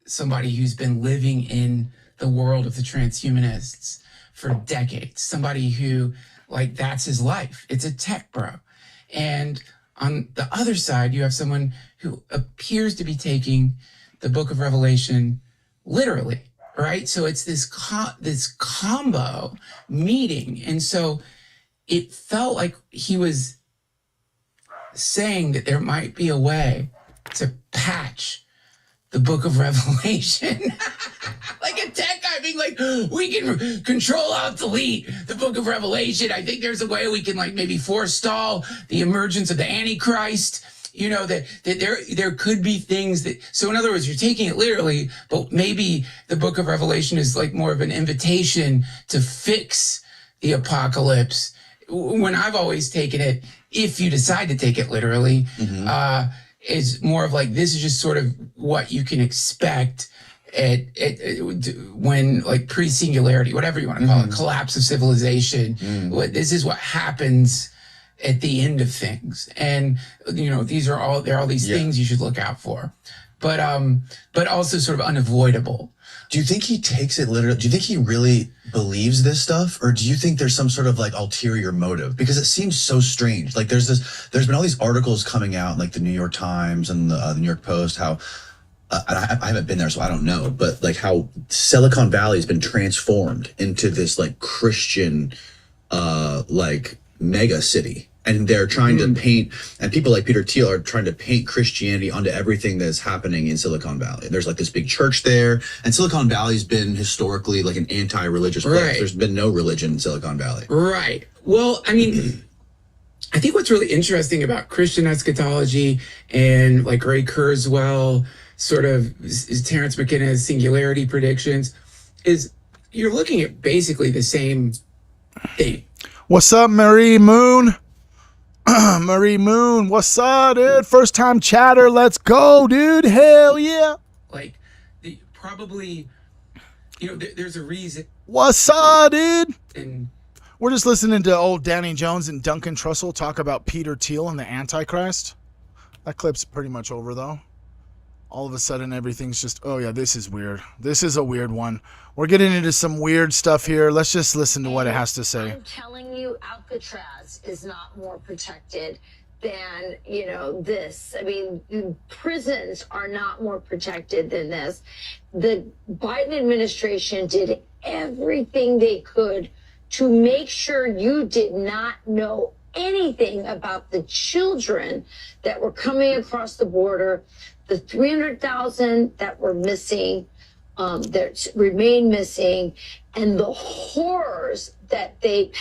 somebody who's been living in the world of the transhumanists for decades. Somebody who, like, that's his life. It's a tech bro. And on the other side, you have someone who appears to be taking the book of Revelation literally, right? So it's this combo meeting. And so it felt like he was saying that there might be a way to patch the book of Revelation. Like a tech guy being like, we can control alt delete the book of Revelation. I think there's a way we can, like, maybe forestall the emergence of the Antichrist. You know, that there could be things that, so in other words, you're taking it literally, but maybe the book of Revelation is like more of an invitation to fix the apocalypse. When I've always taken it, if you decide to take it literally, is more of like, this is just sort of what you can expect when, like, pre-singularity, whatever you want to call it, collapse of civilization. This is what happens at the end of things. And, there are all these things you should look out for, but also sort of unavoidable.
Do you think he takes it literally? Do you think he really believes this stuff? Or do you think there's some sort of, like, ulterior motive? Because it seems so strange. Like, there's been all these articles coming out, like the New York Times and the New York Post, how, I haven't been there, so I don't know, but, like, how Silicon Valley has been transformed into this, like, Christian, like, mega city. And they're trying to paint, and people like Peter Thiel are trying to paint Christianity onto everything that's happening in Silicon Valley. There's like this big church there, and Silicon Valley's been historically like an anti-religious place.
Right.
There's been no religion in Silicon Valley.
Right. Well, I mean, I think what's really interesting about Christian eschatology and like Ray Kurzweil, sort of Terrence McKenna's singularity predictions, is you're looking at basically the same thing.
What's up, Marie Moon? Marie Moon, what's up, dude? First time chatter, let's go, dude. Hell yeah.
Like, probably, there's a reason.
What's up, dude?
And
we're just listening to old Danny Jones and Duncan Trussell talk about Peter Thiel and the Antichrist. That clip's pretty much over, though. All of a sudden, everything's just, oh yeah, this is weird. This is a weird one. We're getting into some weird stuff here. Let's just listen to what it has to say.
I'm telling you, Alcatraz is not more protected than, this. I mean, prisons are not more protected than this. The Biden administration did everything they could to make sure you did not know anything about the children that were coming across the border, the 300,000 that were missing, that remain missing, and the horrors that they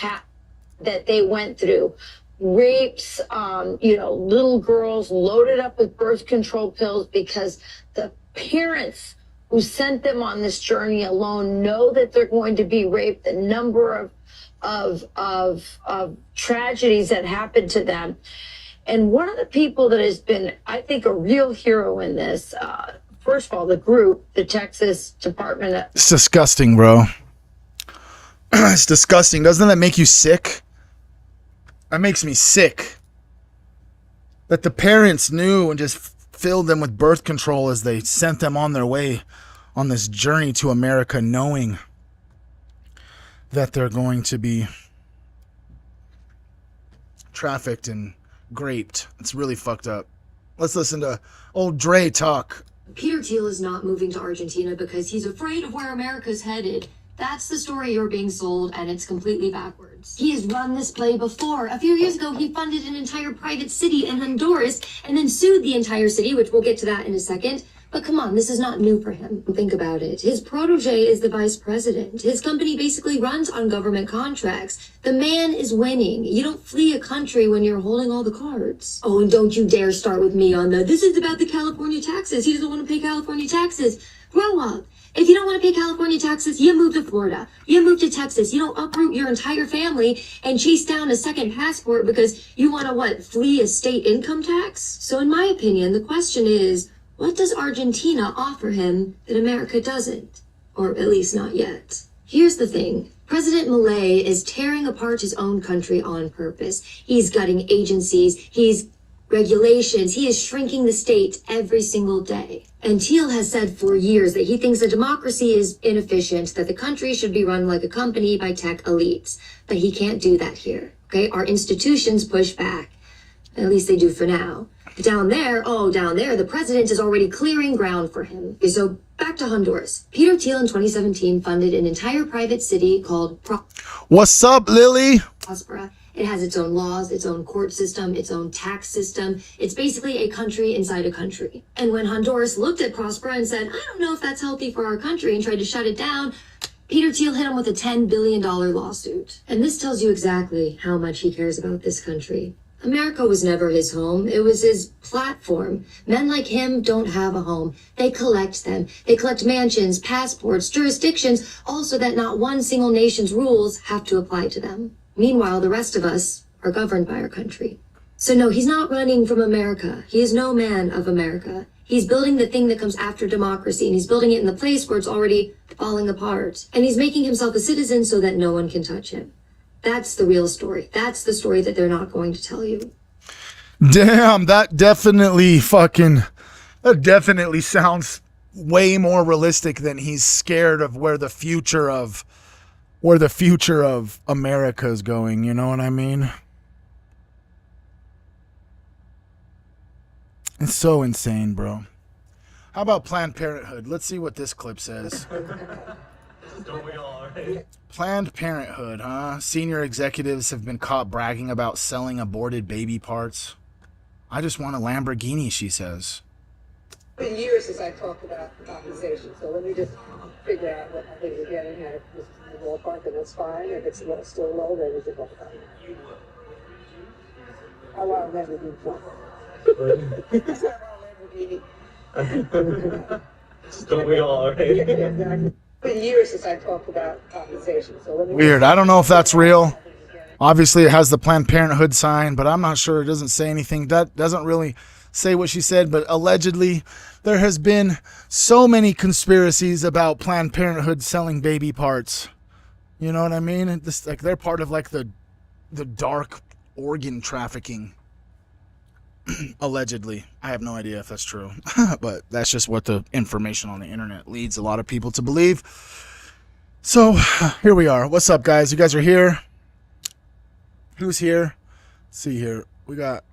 went through. Rapes, little girls loaded up with birth control pills because the parents who sent them on this journey alone know that they're going to be raped. The number of tragedies that happened to them. And one of the people that has been, I think, a real hero in this, first of all, the group, the Texas Department of...
It's disgusting, bro. It's disgusting. Doesn't that make you sick? That makes me sick. That the parents knew and just filled them with birth control as they sent them on their way on this journey to America, knowing that they're going to be trafficked and raped. It's really fucked up. Let's listen to old Dre talk.
Peter Thiel is not moving to Argentina because he's afraid of where America's headed. That's the story you're being sold, and it's completely backwards. He has run this play before. A few years ago, he funded an entire private city in Honduras and then sued the entire city, which we'll get to that in a second. But come on, this is not new for him. Think about it. His protege is the vice president. His company basically runs on government contracts. The man is winning. You don't flee a country when you're holding all the cards. Oh, and don't you dare start with me on this is about the California taxes. He doesn't want to pay California taxes. Grow up. If you don't want to pay California taxes, you move to Florida. You move to Texas. You don't uproot your entire family and chase down a second passport because you want to, flee a state income tax? So in my opinion, the question is, what does Argentina offer him that America doesn't? Or at least not yet. Here's the thing. President Milei is tearing apart his own country on purpose. He's gutting agencies. He's regulations. He is shrinking the state every single day. And Thiel has said for years that he thinks a democracy is inefficient, that the country should be run like a company by tech elites. But he can't do that here. Okay? Our institutions push back. At least they do for now. Down there, the president is already clearing ground for him. Okay, so back to Honduras. Peter Thiel in 2017 funded an entire private city called
What's up, Lily?
Prospera. It has its own laws, its own court system, its own tax system. It's basically a country inside a country. And when Honduras looked at Prospera and said, I don't know if that's healthy for our country, and tried to shut it down, Peter Thiel hit him with a $10 billion lawsuit. And this tells you exactly how much he cares about this country. America was never his home. It was his platform. Men like him don't have a home. They collect them. They collect mansions, passports, jurisdictions, all so that not one single nation's rules have to apply to them. Meanwhile, the rest of us are governed by our country. So no, he's not running from America. He is no man of America. He's building the thing that comes after democracy, and he's building it in the place where it's already falling apart. And he's making himself a citizen so that no one can touch him. That's the real story. That's the story that they're not going to tell you.
Damn, that definitely sounds way more realistic than he's scared of where the future of America is going. You know what I mean? It's so insane, bro. How about Planned Parenthood? Let's see what this clip says.
Don't we all?
Planned Parenthood, huh? Senior executives have been caught bragging about selling aborted baby parts. I just want a Lamborghini, she says.
It's been years since I talked about compensation, so let me just figure out what I think we're getting at. If this is in the ballpark, then that's fine. If it's still low, then we should talk about it. I want a Lamborghini.
Don't we all, right?
Exactly. It's been years since I talked about compensation, so let me
Weird. I don't know if that's real. Obviously, it has the Planned Parenthood sign, but I'm not sure. It doesn't say anything. That doesn't really say what she said, but allegedly, there has been so many conspiracies about Planned Parenthood selling baby parts. You know what I mean? This, like, they're part of like the dark organ trafficking. Allegedly. I have no idea if that's true, but that's just what the information on the internet leads a lot of people to believe. So here we are. What's up, guys? You guys are here. Who's here? Let's see here. We got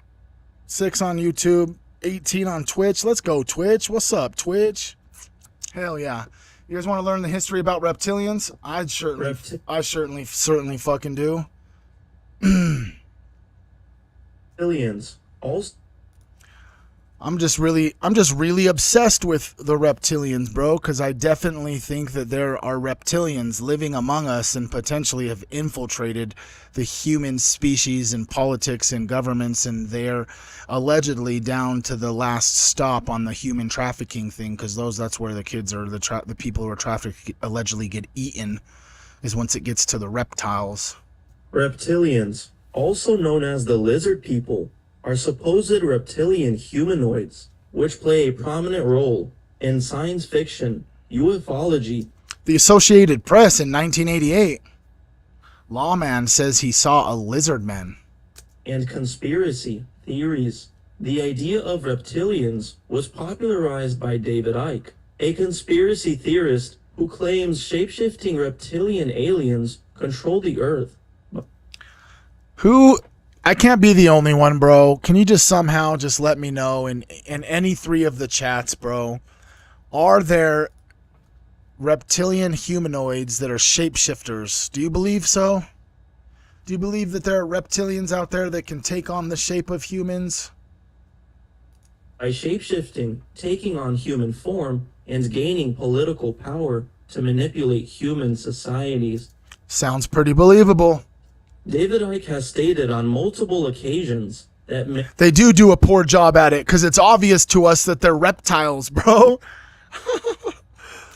6 on YouTube, 18 on Twitch. Let's go, Twitch. What's up, Twitch? Hell yeah. You guys want to learn the history about reptilians? I certainly fucking do.
Reptilians also.
I'm just really obsessed with the reptilians, bro, because I definitely think that there are reptilians living among us and potentially have infiltrated the human species and politics and governments, and they're allegedly down to the last stop on the human trafficking thing, because that's where the kids or the people who are trafficked allegedly get eaten, is once it gets to the reptiles.
Reptilians, also known as the lizard people, are supposed reptilian humanoids, which play a prominent role in science fiction, ufology.
The Associated Press in 1988. Lawman says he saw a lizard man.
And conspiracy theories. The idea of reptilians was popularized by David Icke, a conspiracy theorist who claims shapeshifting reptilian aliens control the Earth.
Who... I can't be the only one, bro. Can you just somehow just let me know in any 3 of the chats, bro? Are there reptilian humanoids that are shapeshifters? Do you believe so? Do you believe that there are reptilians out there that can take on the shape of humans?
By shapeshifting, taking on human form, and gaining political power to manipulate human societies.
Sounds pretty believable.
David Icke has stated on multiple occasions that
they do a poor job at it, because it's obvious to us that they're reptiles, bro.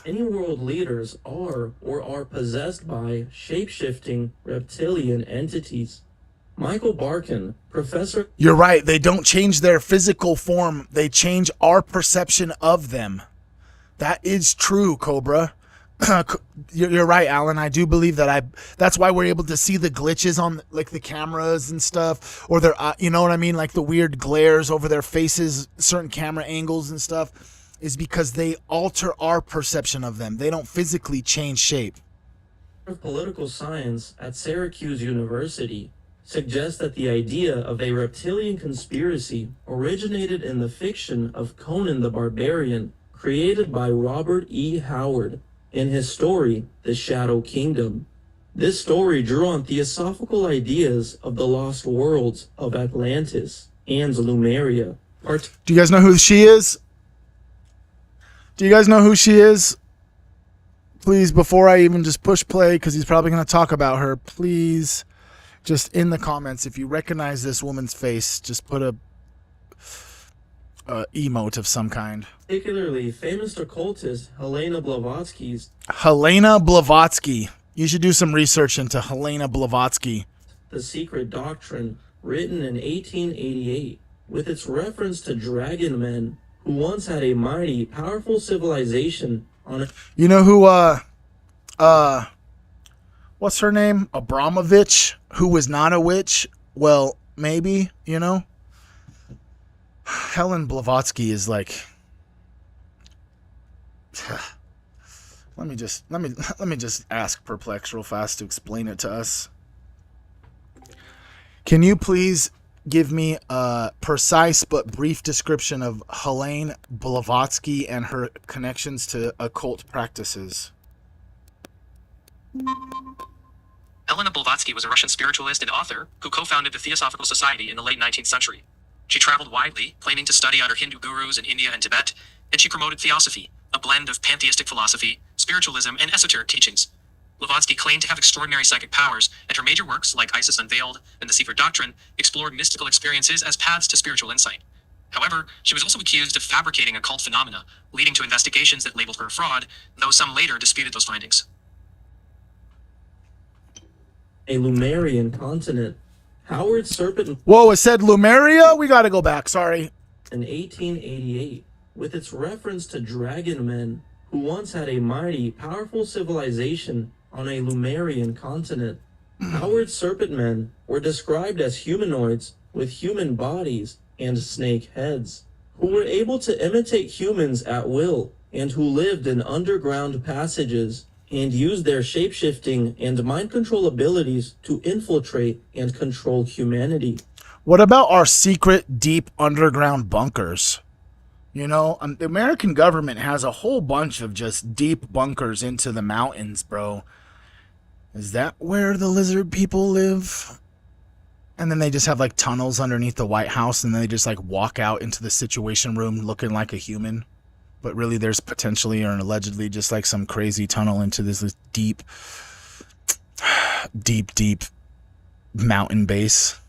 Many world leaders are or are possessed by shape-shifting reptilian entities. Michael Barkin, professor...
You're right. They don't change their physical form. They change our perception of them. That is true, Cobra. You're right, Alan. I do believe that that's why we're able to see the glitches on like the cameras and stuff, or their, you know what I mean? Like the weird glares over their faces, certain camera angles and stuff, is because they alter our perception of them. They don't physically change shape.
Of political science at Syracuse University suggests that the idea of a reptilian conspiracy originated in the fiction of Conan the Barbarian, created by Robert E. Howard in his story, The Shadow Kingdom. This story drew on theosophical ideas of the lost worlds of Atlantis and Lemuria.
Do you guys know who she is? Do you guys know who she is? Please, before I even just push play, because he's probably going to talk about her, please, just in the comments, if you recognize this woman's face, just put a emote of some kind.
Particularly famous occultist Helena Blavatsky's
Helena Blavatsky. You should do some research into Helena Blavatsky.
The Secret Doctrine, written in 1888, with its reference to dragon men who once had a mighty, powerful civilization on a...
You know who, what's her name? Abramovich, who was not a witch? Well, maybe, you know? Helen Blavatsky is like... let me just ask Perplex real fast to explain it to us. Can you please give me a precise but brief description of Helene Blavatsky and her connections to occult practices?
Helena Blavatsky was a Russian spiritualist and author who co-founded the Theosophical Society in the late 19th century. She traveled widely, claiming to study under Hindu gurus in India and Tibet, and she promoted theosophy, a blend of pantheistic philosophy, spiritualism, and esoteric teachings. Blavatsky claimed to have extraordinary psychic powers, and her major works, like Isis Unveiled and The Sefer Doctrine, explored mystical experiences as paths to spiritual insight. However, she was also accused of fabricating occult phenomena, leading to investigations that labeled her a fraud, though some later disputed those findings.
A Lumerian continent. Howard Serpent.
Whoa, it said Lumeria? We gotta go back, sorry.
In 1888, with its reference to dragon men, who once had a mighty, powerful civilization on a Lumerian continent. Howard Serpent men were described as humanoids with human bodies and snake heads, who were able to imitate humans at will, and who lived in underground passages, and used their shape-shifting and mind control abilities to infiltrate and control humanity.
What about our secret, deep underground bunkers? You know, the American government has a whole bunch of just deep bunkers into the mountains, bro. Is that where the lizard people live? And then they just have like tunnels underneath the White House, and then they just like walk out into the Situation Room looking like a human. But really there's potentially or allegedly just like some crazy tunnel into this deep mountain base.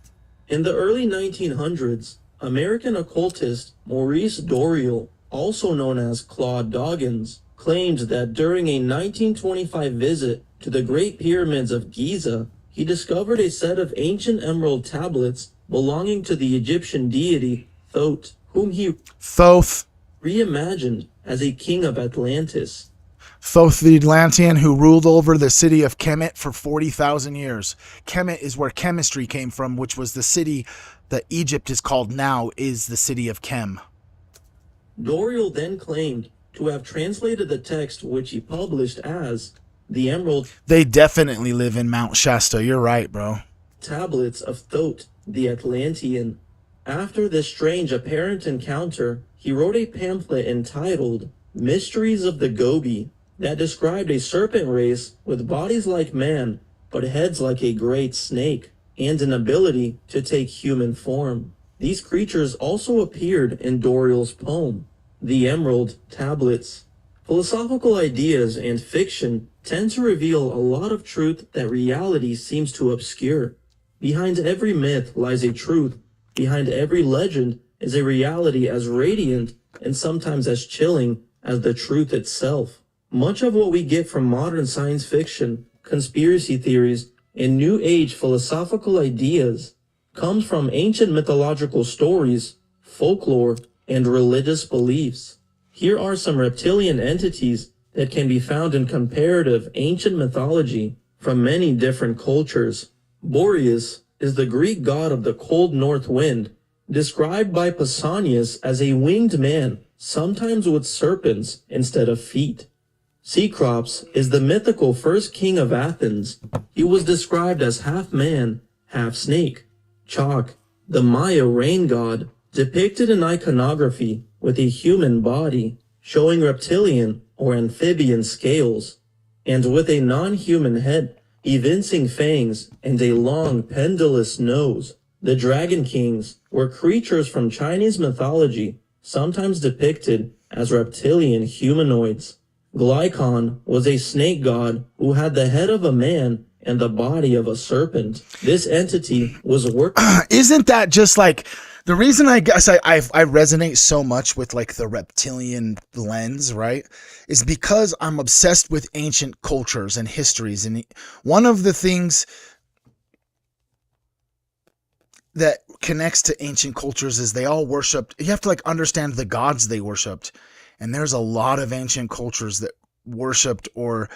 In the early 1900s, American occultist Maurice Doreal, also known as Claude Doggins, claimed that during a 1925 visit to the Great Pyramids of Giza, he discovered a set of ancient emerald tablets belonging to the Egyptian deity Thoth, whom he reimagined as a king of Atlantis.
Thoth the Atlantean, who ruled over the city of Kemet for 40,000 years. Kemet is where chemistry came from, which was the city that Egypt is called now, is the city of Chem.
Doreal then claimed to have translated the text, which he published as the Emerald.
They definitely live in Mount Shasta. You're right, bro.
Tablets of Thoth the Atlantean. After this strange apparent encounter, he wrote a pamphlet entitled Mysteries of the Gobi that described a serpent race with bodies like man, but heads like a great snake, and an ability to take human form. These creatures also appeared in Doreal's poem, The Emerald Tablets. Philosophical ideas and fiction tend to reveal a lot of truth that reality seems to obscure. Behind every myth lies a truth. Behind every legend is a reality as radiant and sometimes as chilling as the truth itself. Much of what we get from modern science fiction, conspiracy theories, and New Age philosophical ideas comes from ancient mythological stories, folklore, and religious beliefs. Here are some reptilian entities that can be found in comparative ancient mythology from many different cultures. Boreas is the Greek god of the cold north wind, described by Pausanias as a winged man, sometimes with serpents instead of feet. Cecrops is the mythical first king of Athens. He was described as half man, half snake. Chalk, the Maya rain god, depicted in iconography with a human body, showing reptilian or amphibian scales, and with a non-human head, evincing fangs and a long pendulous nose. The Dragon Kings were creatures from Chinese mythology, sometimes depicted as reptilian humanoids. Glykon was a snake god who had the head of a man and the body of a serpent. This entity was working.
Isn't that just like the reason I guess I resonate so much with like the reptilian lens, right? Is because I'm obsessed with ancient cultures and histories. And one of the things that connects to ancient cultures is they all worshipped. You have to like understand the gods they worshipped. And there's a lot of ancient cultures that worshipped or,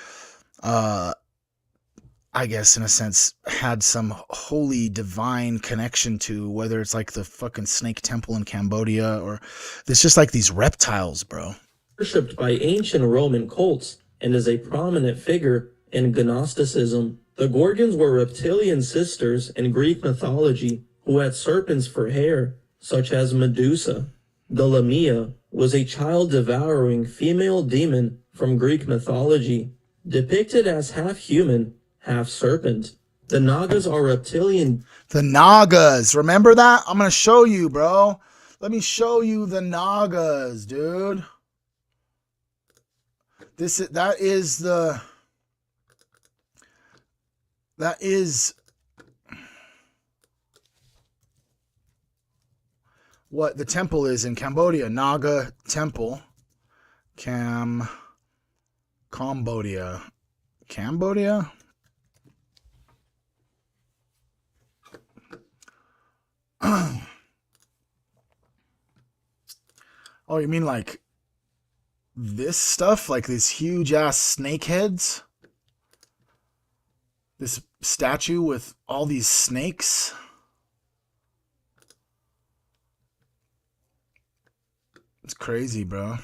I guess in a sense, had some holy divine connection to, whether it's like the fucking snake temple in Cambodia or it's just like these reptiles, bro.
Worshipped by ancient Roman cults and is a prominent figure in Gnosticism. The Gorgons were reptilian sisters in Greek mythology who had serpents for hair, such as Medusa. The Lamia was a child-devouring female demon from Greek mythology. depicted as half human, half serpent. The Nagas are reptilian.
The Nagas. Remember that? I'm going to show you, bro. Let me show you the Nagas, dude. That is what the temple is in Cambodia. Naga temple. Cambodia. Oh, you mean like this stuff? Like these huge ass snake heads? This statue with all these snakes? It's crazy, bro.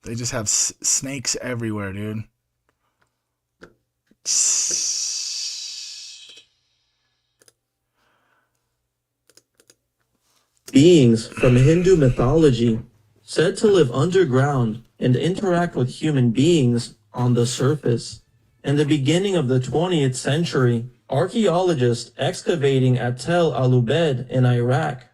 They just have snakes everywhere, dude.
Beings from Hindu mythology, said to live underground and interact with human beings on the surface. In the beginning of the 20th century, archaeologists excavating at Tel Al-Ubed in Iraq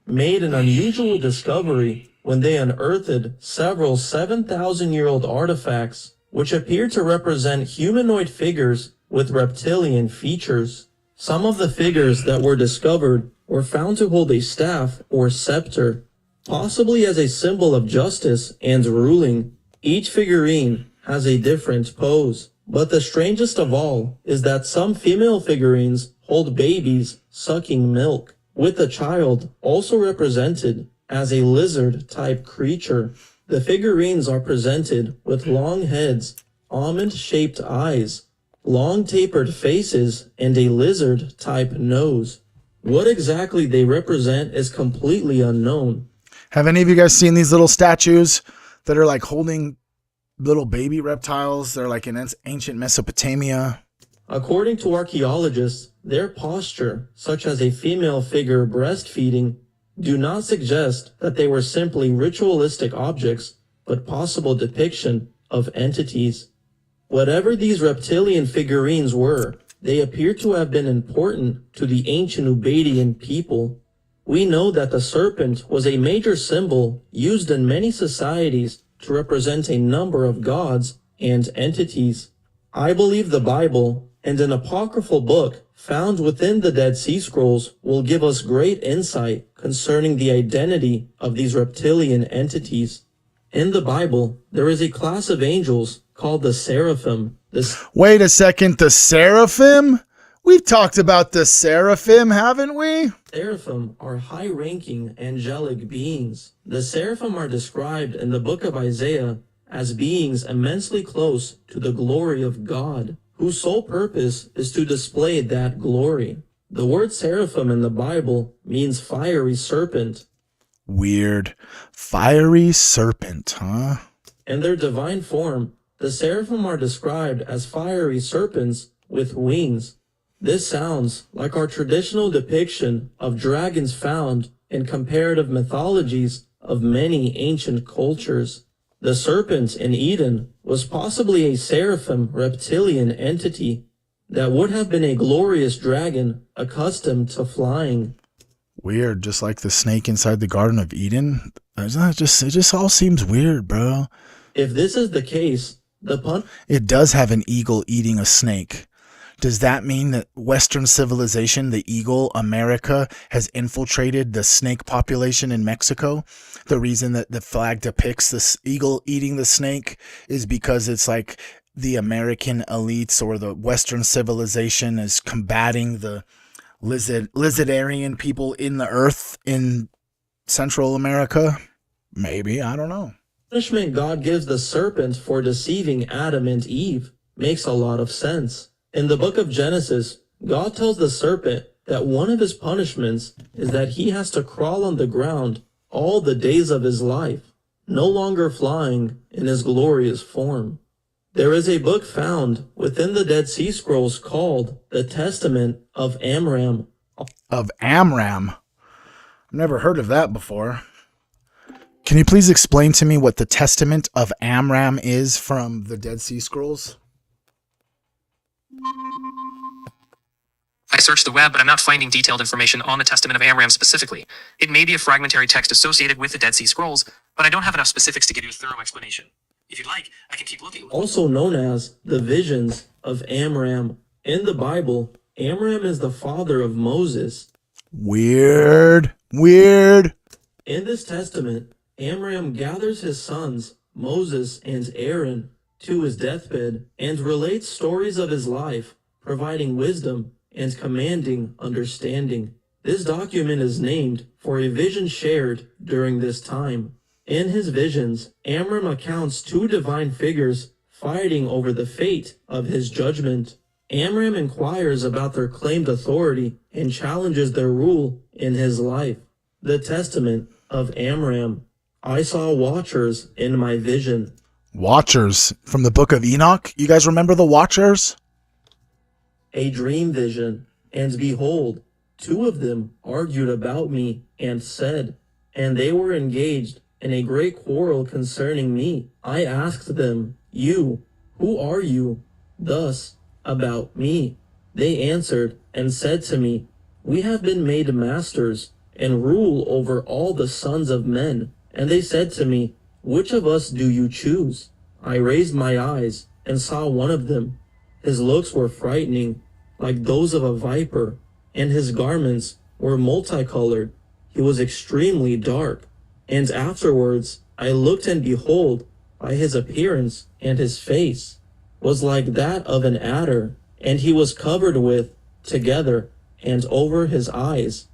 made an unusual discovery when they unearthed several 7,000-year-old artifacts which appeared to represent humanoid figures with reptilian features. Some of the figures that were discovered were found to hold a staff or scepter, possibly as a symbol of justice and ruling. Each figurine has a different pose, but the strangest of all is that some female figurines hold babies sucking milk, with the child also represented as a lizard-type creature. The figurines are presented with long heads, almond-shaped eyes, long tapered faces, and a lizard-type nose. What exactly they represent is completely unknown.
Have any of you guys seen these little statues that are like holding little baby reptiles? They're like in ancient Mesopotamia.
According to archaeologists, their posture, such as a female figure breastfeeding, do not suggest that they were simply ritualistic objects, but possible depiction of entities. Whatever these reptilian figurines were, they appear to have been important to the ancient Ubaidian people. We know that the serpent was a major symbol used in many societies to represent a number of gods and entities. I believe the Bible and an apocryphal book found within the Dead Sea Scrolls will give us great insight concerning the identity of these reptilian entities. In the Bible, there is a class of angels called the seraphim.
Wait a second, the seraphim? We've talked about the seraphim, haven't we?
Seraphim are high-ranking angelic beings. The seraphim are described in the book of Isaiah as beings immensely close to the glory of God, whose sole purpose is to display that glory. The word seraphim in the Bible means fiery serpent.
Weird. Fiery serpent, huh?
In their divine form, the seraphim are described as fiery serpents with wings. This sounds like our traditional depiction of dragons found in comparative mythologies of many ancient cultures. The serpent in Eden was possibly a seraphim reptilian entity that would have been a glorious dragon accustomed to flying.
Weird, just like the snake inside the Garden of Eden. It just all seems weird, bro.
If this is the case,
it does have an eagle eating a snake. Does that mean that Western civilization, the eagle, America, has infiltrated the snake population in Mexico? The reason that the flag depicts this eagle eating the snake is because it's like the American elites or the Western civilization is combating the lizardarian people in the earth in Central America? Maybe, I don't know.
Punishment God gives the serpent for deceiving Adam and Eve makes a lot of sense. In the book of Genesis, God tells the serpent that one of his punishments is that he has to crawl on the ground all the days of his life, no longer flying in his glorious form. There is a book found within the Dead Sea Scrolls called the Testament of Amram.
Of Amram? I've never heard of that before. Can you please explain to me what the Testament of Amram is from the Dead Sea Scrolls?
I searched the web, but I'm not finding detailed information on the Testament of Amram specifically. It may be a fragmentary text associated with the Dead Sea Scrolls, but I don't have enough specifics to give you a thorough explanation. If you'd like, I can keep looking.
Also known as the visions of Amram. In the Bible, Amram is the father of Moses.
Weird. Weird.
In this testament, Amram gathers his sons, Moses and Aaron, to his deathbed and relates stories of his life, providing wisdom and commanding understanding. This document is named for a vision shared during this time. In his visions, Amram accounts two divine figures fighting over the fate of his judgment. Amram inquires about their claimed authority and challenges their rule in his life. The Testament of Amram. I saw watchers in my vision.
Watchers from the book of Enoch. You guys remember the Watchers?
A dream vision, and behold, two of them argued about me and said, and they were engaged in a great quarrel concerning me. I asked them, you, who are you? Thus, about me. They answered and said to me, we have been made masters and rule over all the sons of men. And they said to me, which of us do you choose? I raised my eyes and saw one of them. His looks were frightening, like those of a viper, and his garments were multicolored. He was extremely dark. And afterwards I looked, and behold, by his appearance and his face was like that of an adder, and he was covered with, together, and over his eyes.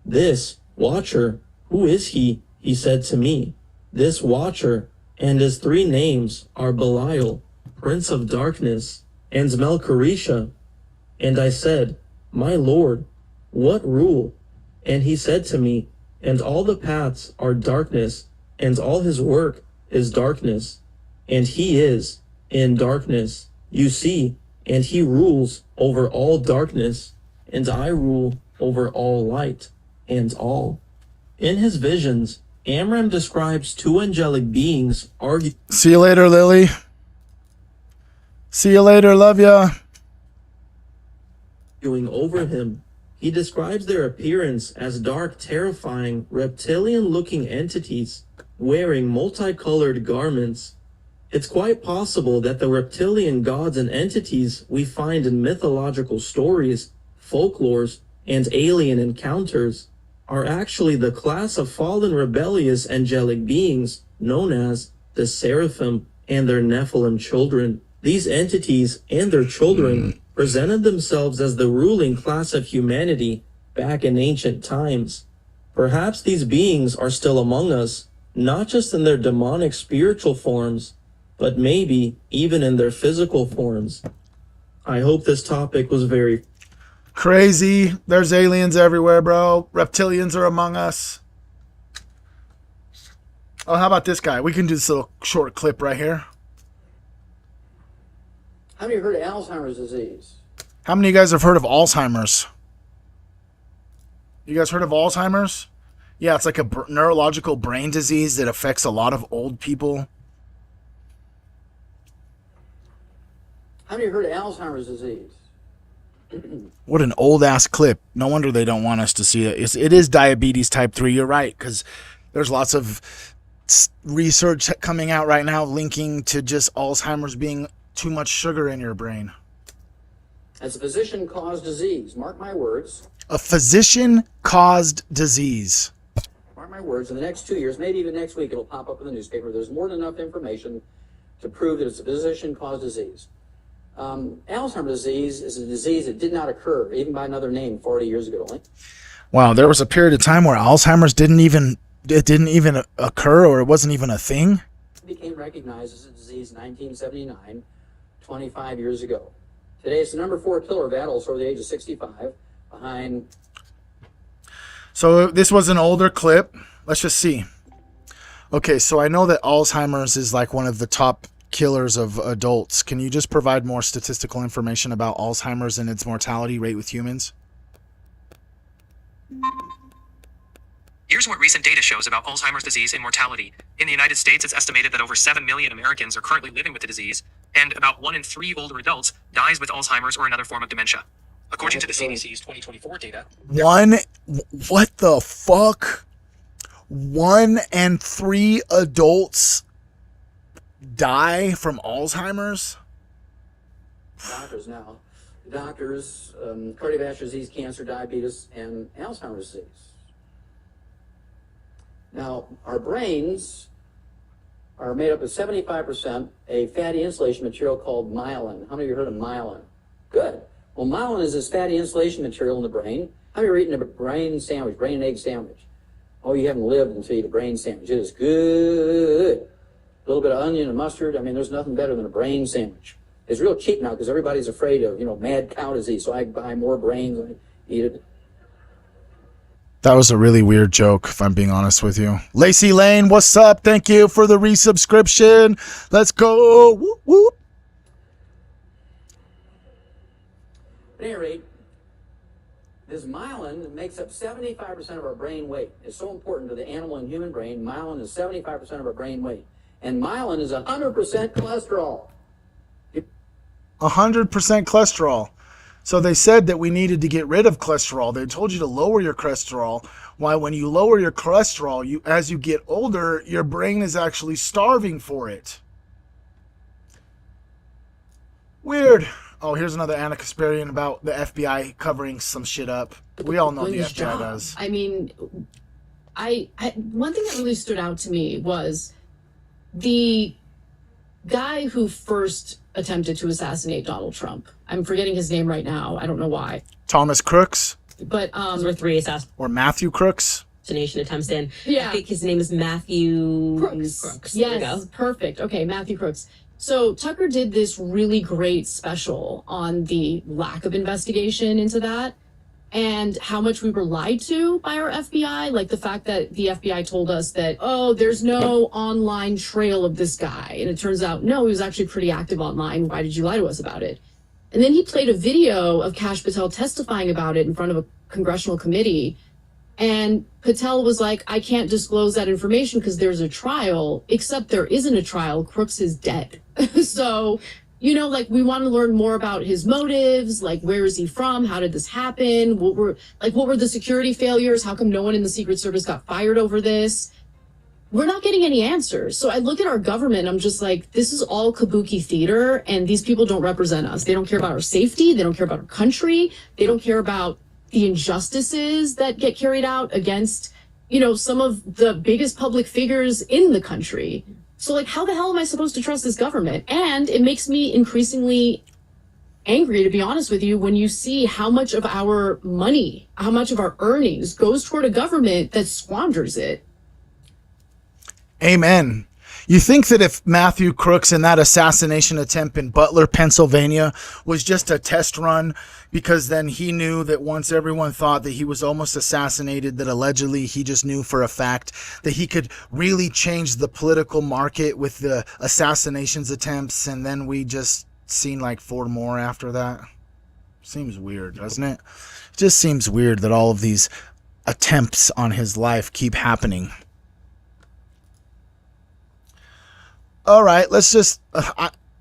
This watcher, who is he? He said to me. This watcher, and his three names are Belial, Prince of Darkness, and Melchiresha. And I said, my Lord, what rule? And he said to me, and all the paths are darkness, and all his work is darkness, and he is in darkness. You see, and he rules over all darkness, and I rule over all light, and all. In his visions, Amram describes two angelic beings arguing.
See you later, Lily. See you later. Love ya.
Over him. He describes their appearance as dark, terrifying, reptilian-looking entities wearing multicolored garments. It's quite possible that the reptilian gods and entities we find in mythological stories, folklores, and alien encounters are actually the class of fallen rebellious angelic beings known as the Seraphim and their Nephilim children. These entities and their children presented themselves as the ruling class of humanity back in ancient times. Perhaps these beings are still among us, not just in their demonic spiritual forms, but maybe even in their physical forms. I hope this topic was very
crazy. There's aliens everywhere, bro. Reptilians are among us. Oh, how about this guy? We can do this little short clip right here.
Have you heard of Alzheimer's disease?
How many of you guys have heard of Alzheimer's? You guys heard of Alzheimer's? Yeah, it's like a neurological brain disease that affects a lot of old people.
Have you heard of Alzheimer's disease?
What an old ass clip. No wonder they don't want us to see it. It is diabetes type 3. You're right, because there's lots of research coming out right now linking to just Alzheimer's being too much sugar in your brain.
It's a physician-caused disease. Mark my words.
A physician-caused disease.
Mark my words. In the next 2 years, maybe even next week, it'll pop up in the newspaper. There's more than enough information to prove that it's a physician-caused disease. Alzheimer's disease is a disease that did not occur, even by another name, 40 years ago.
Wow, there was a period of time where Alzheimer's didn't even occur, or it wasn't even a thing.
It became recognized as a disease in 1979, 25 years ago. Today, it's the number 4 killer of adults over the age of 65, behind.
So this was an older clip. Let's just see. Okay, so I know that Alzheimer's is like one of the top killers of adults. Can you just provide more statistical information about Alzheimer's and its mortality rate with humans?
Here's what recent data shows about Alzheimer's disease and mortality. In the United States, it's estimated that over 7 million Americans are currently living with the disease, and about 1 in 3 older adults dies with Alzheimer's or another form of dementia. According to the CDC's 2024 data,
What the fuck? 1 in 3 adults die from Alzheimer's?
Doctors now. Doctors, cardiovascular disease, cancer, diabetes, and Alzheimer's disease. Now, our brains are made up of 75% a fatty insulation material called myelin. How many of you heard of myelin? Good. Well, myelin is this fatty insulation material in the brain. How many of you eaten a brain sandwich, brain and egg sandwich? Oh, you haven't lived until you eat a brain sandwich. It is good. A little bit of onion and mustard. I mean, there's nothing better than a brain sandwich. It's real cheap now because everybody's afraid of, mad cow disease. So I buy more brains and eat it.
That was a really weird joke, if I'm being honest with you. Lacey Lane, what's up? Thank you for the resubscription. Let's go. Whoop, whoop.
At any rate, this myelin makes up 75% of our brain weight. It's so important to the animal and human brain. Myelin is 75% of our brain weight. And myelin is 100% cholesterol.
100% cholesterol. So they said that we needed to get rid of cholesterol. They told you to lower your cholesterol. Why, when you lower your cholesterol, as you get older, your brain is actually starving for it. Weird. Oh, here's another Anna Kasparian about the FBI covering some shit up. We all know the FBI
job.
does.
I mean, I one thing that really stood out to me was the guy who first attempted to assassinate Donald Trump. I'm forgetting his name right now. I don't know why.
Thomas Crooks?
But
there were 3 assassination
Or Matthew Crooks?
attempts in.
Yeah.
I think his name is Matthew
Crooks.
There we
Yes,
go.
perfect. Okay, Matthew Crooks. So Tucker did this really great special on the lack of investigation into that and how much we were lied to by our FBI. Like the fact that the FBI told us that, oh, there's no online trail of this guy. And it turns out, no, he was actually pretty active online. Why did you lie to us about it? And then he played a video of Kash Patel testifying about it in front of a congressional committee. And Patel was like, I can't disclose that information because there's a trial, except there isn't a trial. Crooks is dead. So, we want to learn more about his motives. Like, where is he from? How did this happen? What were the security failures? How come no one in the Secret Service got fired over this? We're not getting any answers. So I look at our government, I'm just like, this is all kabuki theater, and these people don't represent us. They don't care about our safety. They don't care about our country. They don't care about the injustices that get carried out against, some of the biggest public figures in the country. So, how the hell am I supposed to trust this government? And it makes me increasingly angry, to be honest with you, when you see how much of our money, how much of our earnings goes toward a government that squanders it.
Amen. You think that if Matthew Crooks and that assassination attempt in Butler, Pennsylvania was just a test run, because then he knew that once everyone thought that he was almost assassinated, that allegedly he just knew for a fact that he could really change the political market with the assassinations attempts, and then we just seen 4 more after that? Seems weird, doesn't it? It just seems weird that all of these attempts on his life keep happening. All right, let's just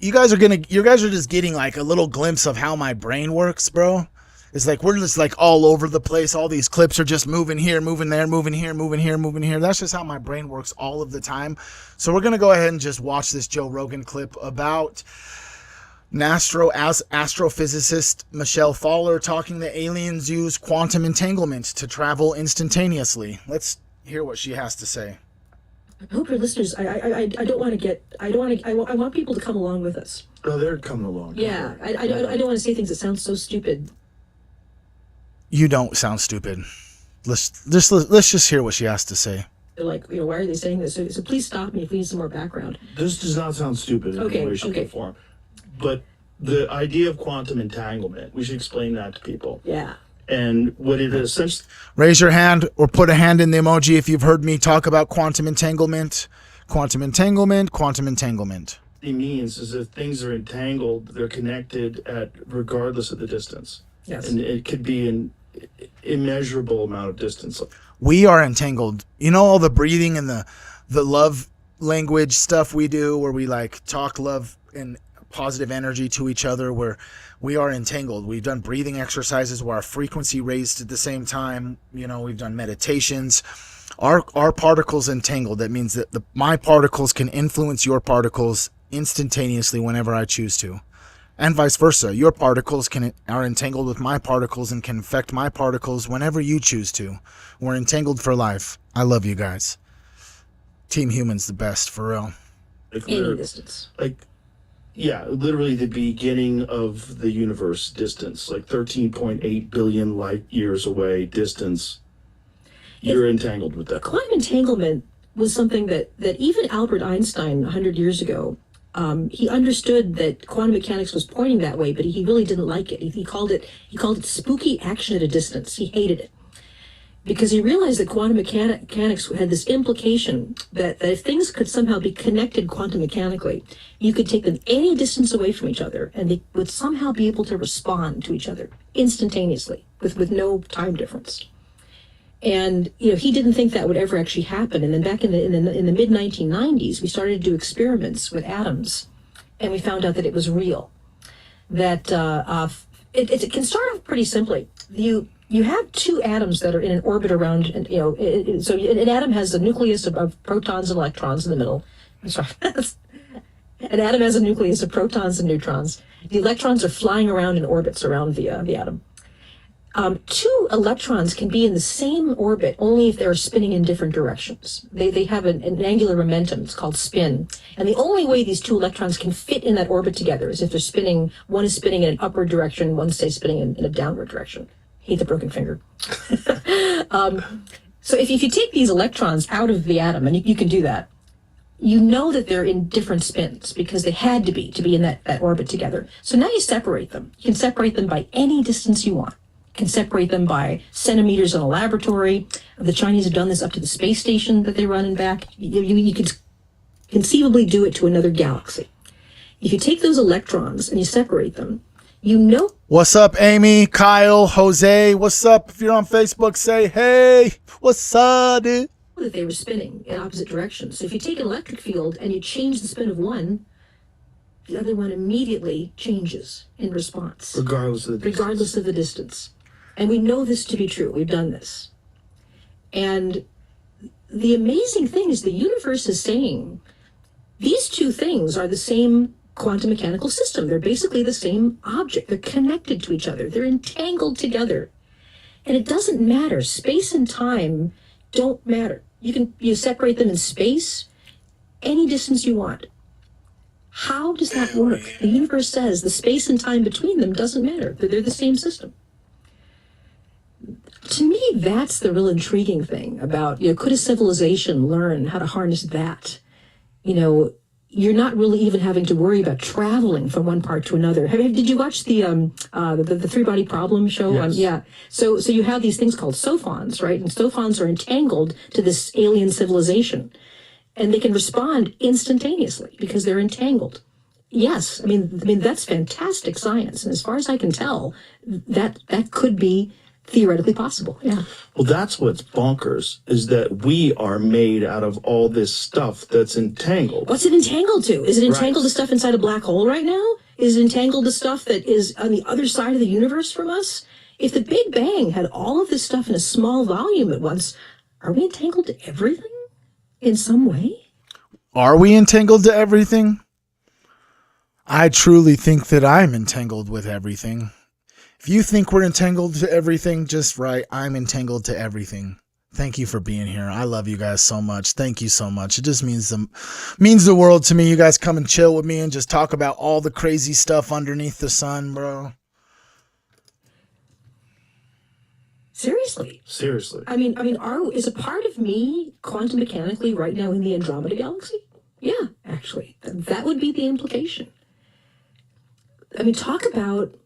you guys are just getting a little glimpse of how my brain works, bro. It's we're just all over the place. All these clips are just moving here, moving there, moving here, moving here, moving here. That's just how my brain works all of the time. So we're going to go ahead and just watch this Joe Rogan clip about astrophysicist Michelle Thaler talking that aliens use quantum entanglement to travel instantaneously. Let's hear what she has to say.
I hope your listeners, I don't want to get, I want people to come along with us.
No, they're coming along.
Yeah, I don't want to say things that sound so stupid.
You don't sound stupid. Let's just hear what she has to say.
They're like, why are they saying this? So please stop me if we need some more background.
This does not sound stupid in any way, shape, or form. But the idea of quantum entanglement, we should explain that to people.
Yeah.
And what it essentially...
Raise your hand or put a hand in the emoji if you've heard me talk about quantum entanglement. Quantum entanglement, quantum entanglement.
It means is if things are entangled, they're connected regardless of the distance.
Yes.
And it could be immeasurable amount of distance.
We are entangled. You know, all the breathing and the love language stuff we do, where we like talk love and positive energy to each other, where we are entangled. We've done breathing exercises where our frequency raised at the same time. You know, we've done meditations. Our particles entangled. That means that my particles can influence your particles instantaneously whenever I choose to, and vice versa. Your particles are entangled with my particles and can affect my particles whenever you choose to. We're entangled for life. I love you guys. Team Human's the best, for real.
Any distance.
Like, yeah, literally the beginning of the universe distance, like 13.8 billion light years away distance. You're entangled with that.
Quantum entanglement was something that even Albert Einstein 100 years ago, he understood that quantum mechanics was pointing that way, but he really didn't like it. He called it spooky action at a distance. He hated it because he realized that quantum mechanics had this implication that if things could somehow be connected quantum mechanically, you could take them any distance away from each other and they would somehow be able to respond to each other instantaneously with no time difference. And he didn't think that would ever actually happen. And then back in the mid 1990s, we started to do experiments with atoms, and we found out that it was real. That it can start off pretty simply. You have two atoms that are in an orbit around, so an atom has a nucleus of protons and electrons in the middle. I'm sorry. An atom has a nucleus of protons and neutrons. The electrons are flying around in orbits around the atom. Two electrons can be in the same orbit only if they're spinning in different directions. They have an angular momentum. It's called spin. And the only way these two electrons can fit in that orbit together is if they're spinning, one is spinning in an upward direction, one's spinning in a downward direction. Hate the broken finger. So if you take these electrons out of the atom, and you can do that, you know that they're in different spins because they had to be in that orbit together. So now you separate them. You can separate them by any distance you want. Can separate them by centimeters in a laboratory. The Chinese have done this up to the space station that they run and back. You could conceivably do it to another galaxy. If you take those electrons and you separate them, you know.
What's up, Amy, Kyle, Jose? What's up? If you're on Facebook, say hey. What's up, dude?
That they were spinning in opposite directions. So if you take an electric field and you change the spin of one, the other one immediately changes in response.
Regardless of
the distance. And we know this to be true. We've done this. And the amazing thing is the universe is saying these two things are the same quantum mechanical system. They're basically the same object. They're connected to each other. They're entangled together. And it doesn't matter. Space and time don't matter. You separate them in space, any distance you want. How does that work? The universe says the space and time between them doesn't matter. They're the same system. To me, that's the real intriguing thing about, could a civilization learn how to harness that? You're not really even having to worry about traveling from one part to another. Did you watch the Three-Body Problem show?
Yes.
Yeah. So you have these things called sophons, right? And sophons are entangled to this alien civilization. And they can respond instantaneously because they're entangled. Yes, I mean that's fantastic science, and as far as I can tell, that could be theoretically possible. Yeah.
Well, that's what's bonkers, is that we are made out of all this stuff that's entangled.
What's it entangled to? Is it entangled to stuff inside a black hole right now? Is it entangled to stuff that is on the other side of the universe from us? If the Big Bang had all of this stuff in a small volume at once, are we entangled to everything in some way?
Are we entangled to everything? I truly think that I'm entangled with everything. If you think we're entangled to everything, just right. I'm entangled to everything. Thank you for being here. I love you guys so much. Thank you so much. It just means the world to me. You guys come and chill with me and just talk about all the crazy stuff underneath the sun, bro.
Seriously. I mean, is a part of me quantum mechanically right now in the Andromeda galaxy? Yeah, actually, that would be the implication. I mean, talk about.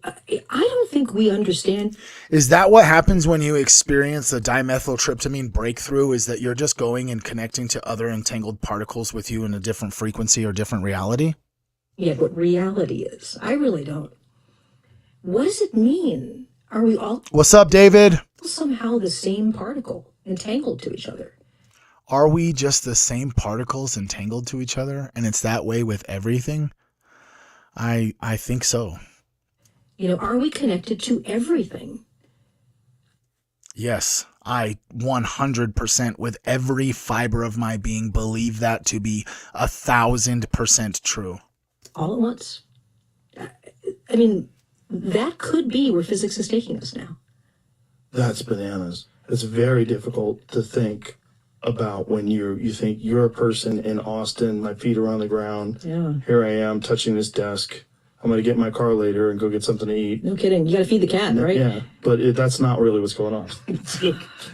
I don't think we understand.
Is that what happens when you experience the dimethyltryptamine breakthrough? Is that you're just going and connecting to other entangled particles with you in a different frequency or different reality?
Yeah, what reality is. I really don't. What does it mean? Are we all
What's up, David?
somehow the same particle entangled to each other?
Are we just the same particles entangled to each other? And it's that way with everything? I think so.
You know, are we connected to everything?
Yes, I 100% with every fiber of my being believe that to be 1,000% true.
All at once? I mean, that could be where physics is taking us now.
That's bananas. It's very difficult to think about when you think you're a person in Austin, my feet are on the ground.
Yeah.
Here I am touching this desk. I'm going to get in my car later and go get something to eat.
No kidding. You got to feed the cat, right?
Yeah, but that's not really what's going on.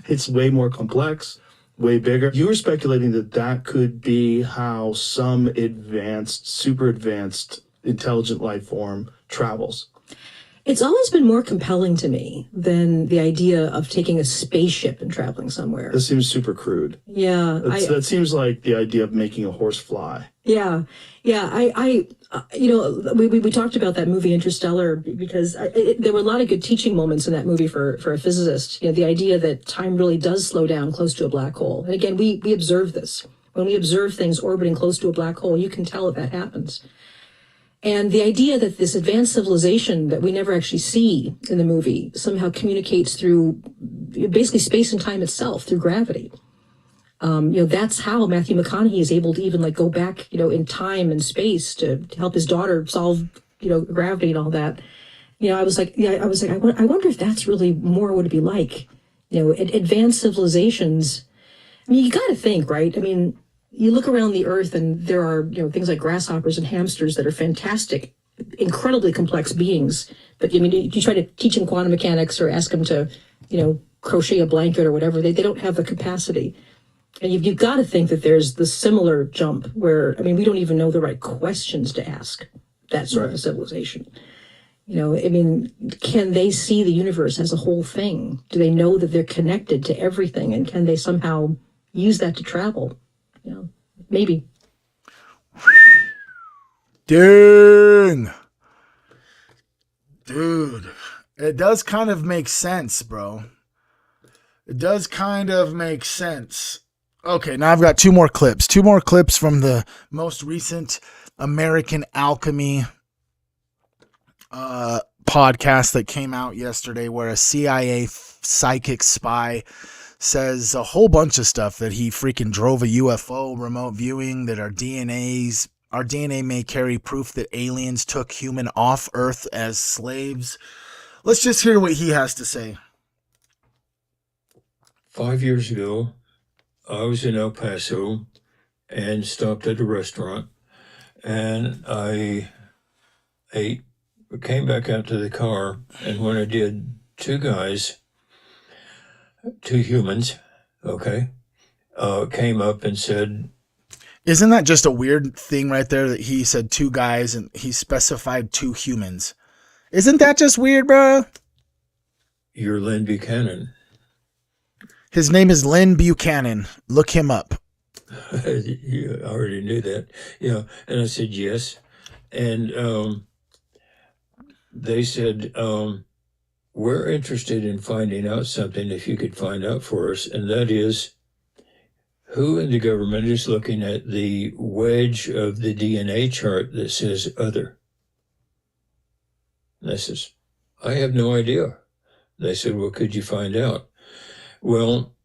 It's way more complex, way bigger. You were speculating that could be how some advanced, super advanced, intelligent life form travels.
It's always been more compelling to me than the idea of taking a spaceship and traveling somewhere.
This seems super crude.
Yeah.
That seems like the idea of making a horse fly.
Yeah. Yeah. You know, we talked about that movie Interstellar because there were a lot of good teaching moments in that movie for a physicist. You know, the idea that time really does slow down close to a black hole. And again, we observe this. When we observe things orbiting close to a black hole, you can tell that happens. And the idea that this advanced civilization that we never actually see in the movie somehow communicates through basically space and time itself, through gravity. You know, that's how Matthew McConaughey is able to even like go back, you know, in time and space to help his daughter solve, you know, gravity and all that. You know, I wonder if that's really more what it'd be like. You know, advanced civilizations. I mean, you got to think, right? I mean, you look around the earth and there are, you know, things like grasshoppers and hamsters that are fantastic, incredibly complex beings. But I mean, you try to teach them quantum mechanics or ask them to, you know, crochet a blanket or whatever, they don't have the capacity. And you've got to think that there's the similar jump where, I mean, we don't even know the right questions to ask that sort of a civilization. You know, I mean, can they see the universe as a whole thing? Do they know that they're connected to everything? And can they somehow use that to travel? You know, maybe.
Dang. Dude, it does kind of make sense, bro. It does kind of make sense. Okay, now I've got two more clips. Two more clips from the most recent American Alchemy podcast that came out yesterday, where a CIA psychic spy says a whole bunch of stuff, that he freaking drove a UFO remote viewing, that our DNA may carry proof that aliens took human off Earth as slaves. Let's just hear what he has to say.
5 years ago, I was in El Paso and stopped at a restaurant, and I ate, came back out to the car, and when I did, two humans, came up and said,
isn't that just a weird thing right there that he said two guys and he specified two humans? Isn't that just weird, bro?
"You're Lynn Buchanan."
His name is Lynn Buchanan. Look him up.
You already knew that. Yeah. And I said, yes. And they said, we're interested in finding out something, if you could find out for us. And that is, who in the government is looking at the wedge of the DNA chart that says other? And I says, I have no idea. They said, well, could you find out? Well,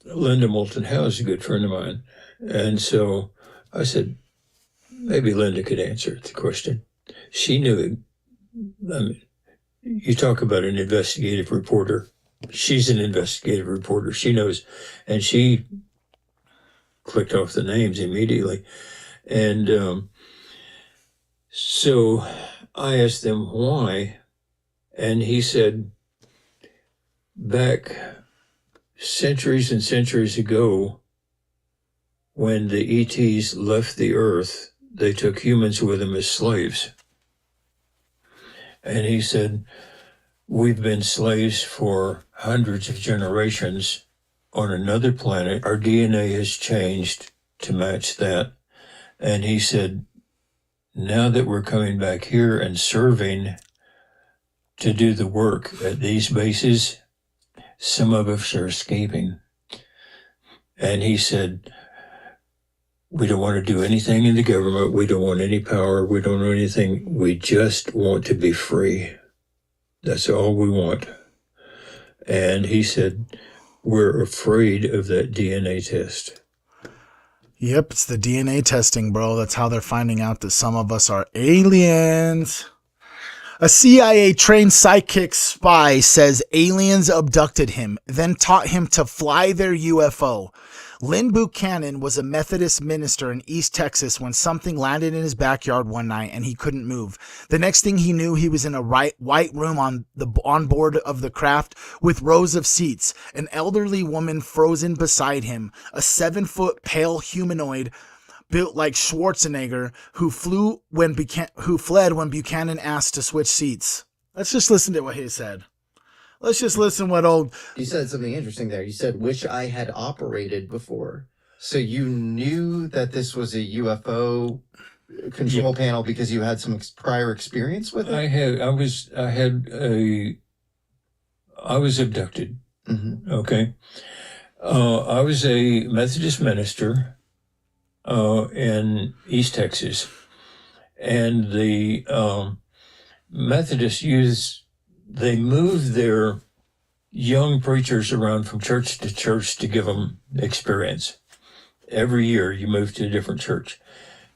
Linda Moulton Howe is a good friend of mine. And so I said, maybe Linda could answer the question. She knew it. I mean, you talk about an investigative reporter. She's an investigative reporter. She knows. And she clicked off the names immediately. And so I asked them why. And he said, back centuries and centuries ago, when the ETs left the Earth, they took humans with them as slaves. And he said, we've been slaves for hundreds of generations on another planet. Our DNA has changed to match that. And he said, now that we're coming back here and serving, to do the work at these bases, some of us are escaping. And he said, we don't want to do anything in the government. We don't want any power. We don't want anything. We just want to be free. That's all we want. And he said, we're afraid of that DNA test.
Yep, it's the DNA testing, bro. That's how they're finding out that some of us are aliens. A CIA-trained psychic spy says aliens abducted him, then taught him to fly their UFO. Lynn Buchanan was a Methodist minister in East Texas when something landed in his backyard one night and he couldn't move. The next thing he knew, he was in a white room on board of the craft with rows of seats. An elderly woman frozen beside him, a 7-foot pale humanoid built like Schwarzenegger who fled when Buchanan asked to switch seats. Let's just listen to what he said. Let's just listen what old...
You said something interesting there. You said, which I had operated before. So you knew that this was a UFO control panel because you had some prior experience with it?
I was abducted. Mm-hmm. Okay. I was a Methodist minister in East Texas. And the Methodists they moved their young preachers around from church to church to give them experience. Every year you moved to a different church.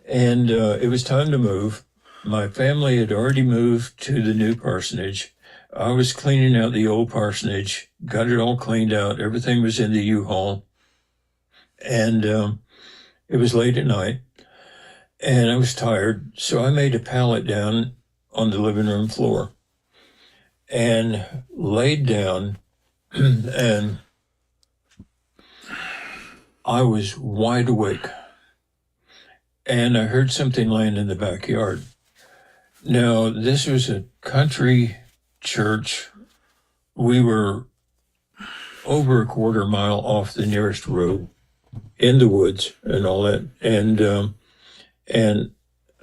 And it was time to move. My family had already moved to the new parsonage. I was cleaning out the old parsonage, got it all cleaned out. Everything was in the U-Haul. And it was late at night. And I was tired, so I made a pallet down on the living room floor and laid down, and I was wide awake. And I heard something land in the backyard. Now, this was a country church. We were over a quarter mile off the nearest road in the woods and all that. And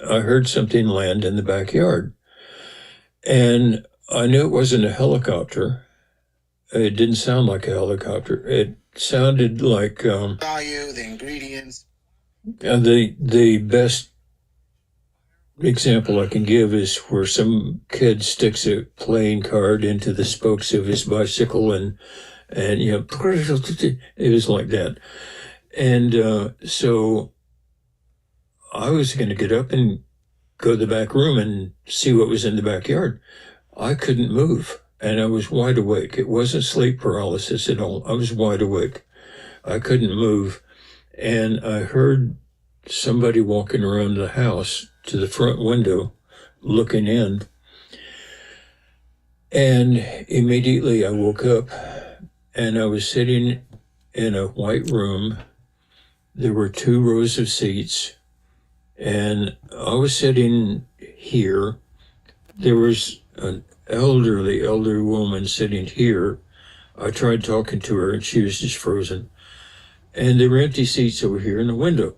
I heard something land in the backyard. And I knew it wasn't a helicopter. It didn't sound like a helicopter. It sounded like
Value, the ingredients.
The best example I can give is where some kid sticks a playing card into the spokes of his bicycle and you know, it was like that. And so I was going to get up and go to the back room and see what was in the backyard. I couldn't move, and I was wide awake. It wasn't sleep paralysis at all. I was wide awake. I couldn't move, and I heard somebody walking around the house to the front window, looking in, and immediately I woke up, and I was sitting in a white room. There were 2 rows of seats, and I was sitting here. There was an elderly woman sitting here. I tried talking to her and she was just frozen. And there were empty seats over here in the window.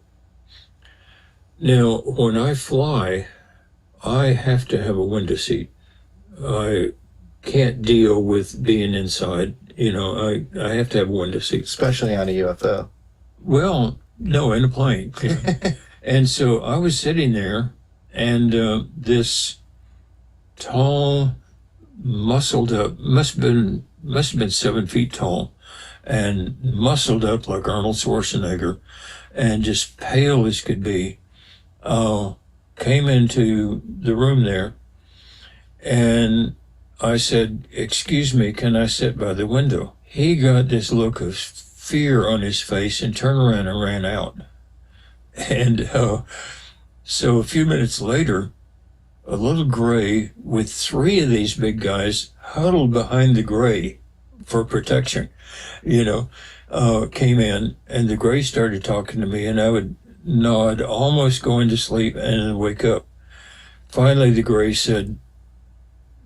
Now, when I fly, I have to have a window seat. I can't deal with being inside. You know, I have to have a window seat.
Especially on a UFO.
Well, no, in a plane. And so I was sitting there, and this tall, muscled up, must have been 7 feet tall, and muscled up like Arnold Schwarzenegger, and just pale as could be, came into the room there, and I said, "Excuse me, can I sit by the window?" He got this look of fear on his face and turned around and ran out. And so a few minutes later, a little gray with 3 of these big guys huddled behind the gray for protection, you know, came in, and the gray started talking to me, and I would nod, almost going to sleep, and then wake up. Finally, the gray said,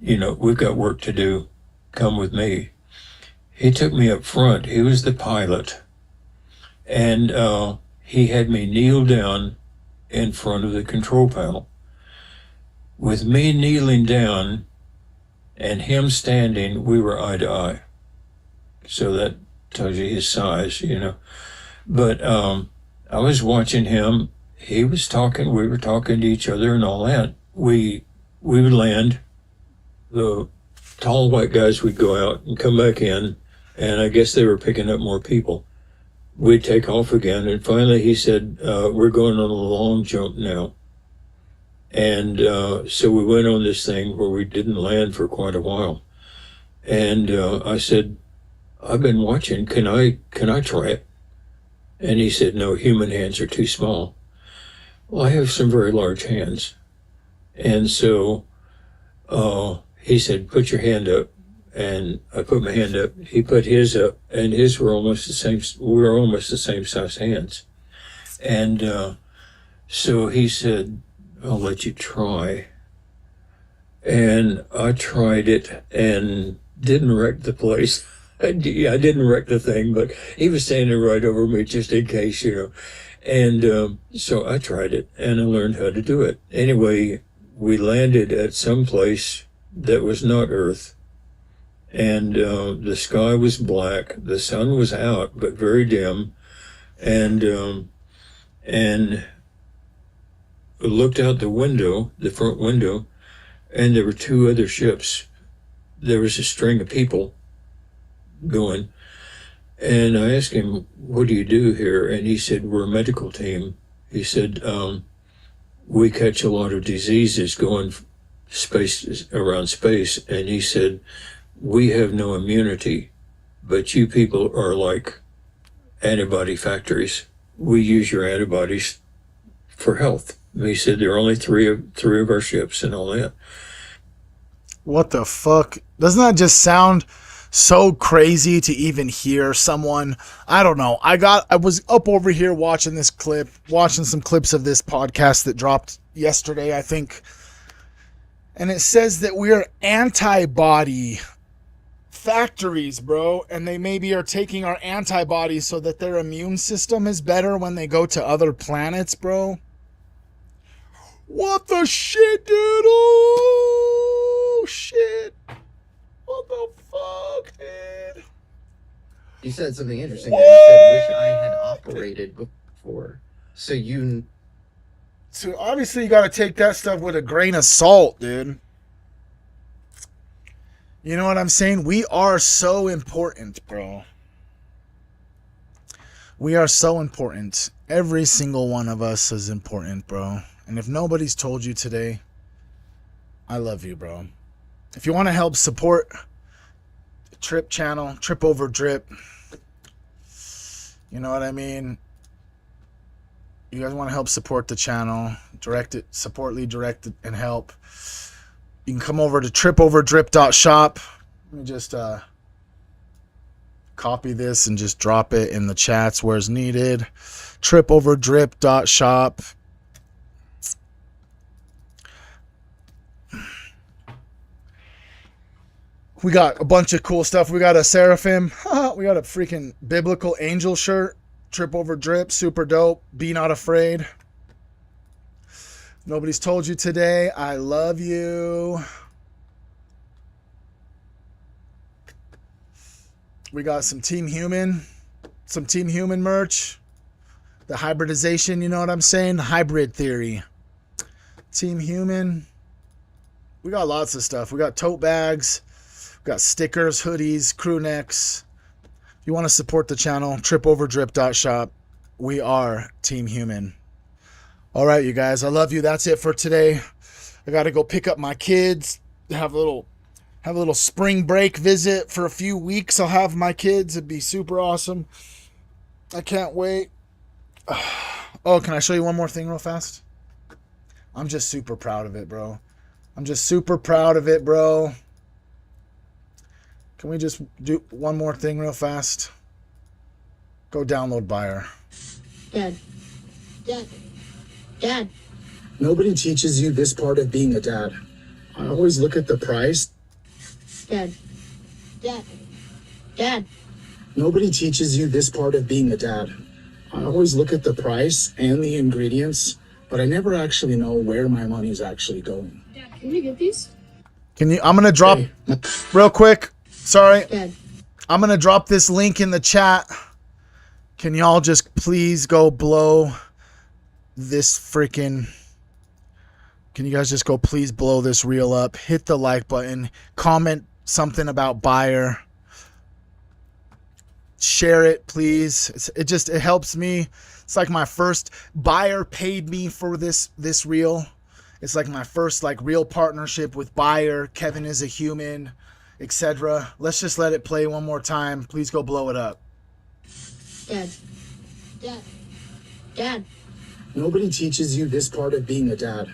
"You know, we've got work to do. Come with me." He took me up front. He was the pilot. And he had me kneel down in front of the control panel. With me kneeling down and him standing, we were eye to eye. So that tells you his size, you know. But I was watching him. He was talking. We were talking to each other and all that. We would land. The tall white guys would go out and come back in, and I guess they were picking up more people. We'd take off again, and finally he said, we're going on a long jump now. And so we went on this thing where we didn't land for quite a while. And I said, I've been watching, can I try it? And he said, no, human hands are too small. Well, I have some very large hands. And so he said, put your hand up. And I put my hand up. He put his up, and his were almost the same. We were almost the same size hands. And so he said, I'll let you try. And I tried it and didn't wreck the place. I didn't wreck the thing, but he was standing right over me just in case, you know. And so I tried it, and I learned how to do it. Anyway, we landed at some place that was not Earth. And the sky was black. The sun was out, but very dim. And looked out the window, the front window, and there were two other ships. There was a string of people going. And I asked him, what do you do here? And he said, we're a medical team. He said, we catch a lot of diseases going around space. And he said, we have no immunity, but you people are like antibody factories. We use your antibodies for health. And he said there are only three of our ships and all that.
What the fuck? Doesn't that just sound so crazy to even hear someone? I don't know. I was up over here watching some clips of this podcast that dropped yesterday, I think. And it says that we're antibody factories, bro, and they maybe are taking our antibodies so that their immune system is better when they go to other planets, bro. What the shit, dude? Oh, shit. What the fuck, dude?
You said something interesting. You said, wish I had operated before. So
obviously you got to take that stuff with a grain of salt, dude. You know what I'm saying? We are so important, bro. We are so important. Every single one of us is important, bro. And if nobody's told you today, I love you, bro. If you want to help support the Trip channel, Trip Over Drip, you know what I mean? You guys want to help support the channel, support, lead, direct it, and help. You can come over to tripoverdrip.shop. Let me just copy this and just drop it in the chats where it's needed. Tripoverdrip.shop. We got a bunch of cool stuff. We got a seraphim. We got a freaking biblical angel shirt. Trip Over Drip. Super dope. Be not afraid. Nobody's told you today. I love you. We got some Team Human merch. The hybridization, you know what I'm saying? The hybrid theory. Team Human. We got lots of stuff. We got tote bags. We got stickers, hoodies, crew necks. If you want to support the channel, tripoverdrip.shop. We are Team Human. All right, you guys, I love you. That's it for today. I got to go pick up my kids. Have a little spring break visit for a few weeks. I'll have my kids. It'd be super awesome. I can't wait. Oh, can I show you one more thing real fast? I'm just super proud of it, bro. Can we just do one more thing real fast? Go download Buyer.
Dad. Nobody teaches you this part of being a dad. I always look at the price.
Dad.
Nobody teaches you this part of being a dad. I always look at the price and the ingredients, but I never actually know where my money's actually going.
Dad, can we get these?
I'm going to drop real quick. Sorry.
Good.
I'm going to drop this link in the chat. Can y'all just please go blow this freaking... Can you guys just go please blow this reel up? Hit the like button. Comment something about Buyer. Share it, please. It helps me. It's like my first... Buyer paid me for this reel. It's like my first real partnership with Buyer. Kevin is a human, etc. Let's just let it play one more time. Please go blow it up.
Dad.
Nobody teaches you this part of being a dad.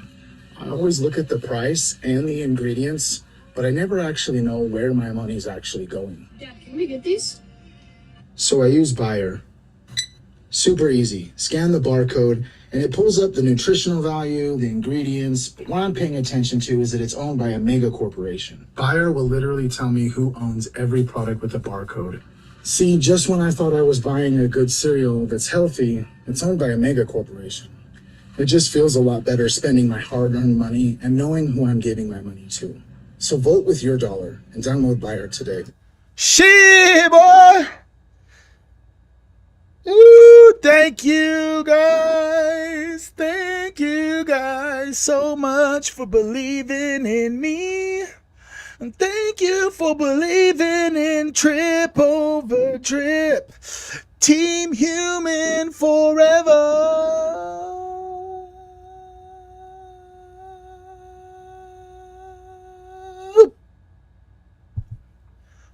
I always look at the price and the ingredients, but I never actually know where my money's actually going.
Dad, can we get these?
So I use Buyer. Super easy. Scan the barcode, and it pulls up the nutritional value, the ingredients. But what I'm paying attention to is that it's owned by a mega corporation. Buyer will literally tell me who owns every product with a barcode. See, just when I thought I was buying a good cereal that's healthy, it's owned by a mega corporation. It just feels a lot better spending my hard-earned money and knowing who I'm giving my money to. So vote with your dollar and download Buyer today.
Shit, boy! Ooh, thank you guys. Thank you guys so much for believing in me. And thank you for believing in Trip Over Trip. Team Human forever.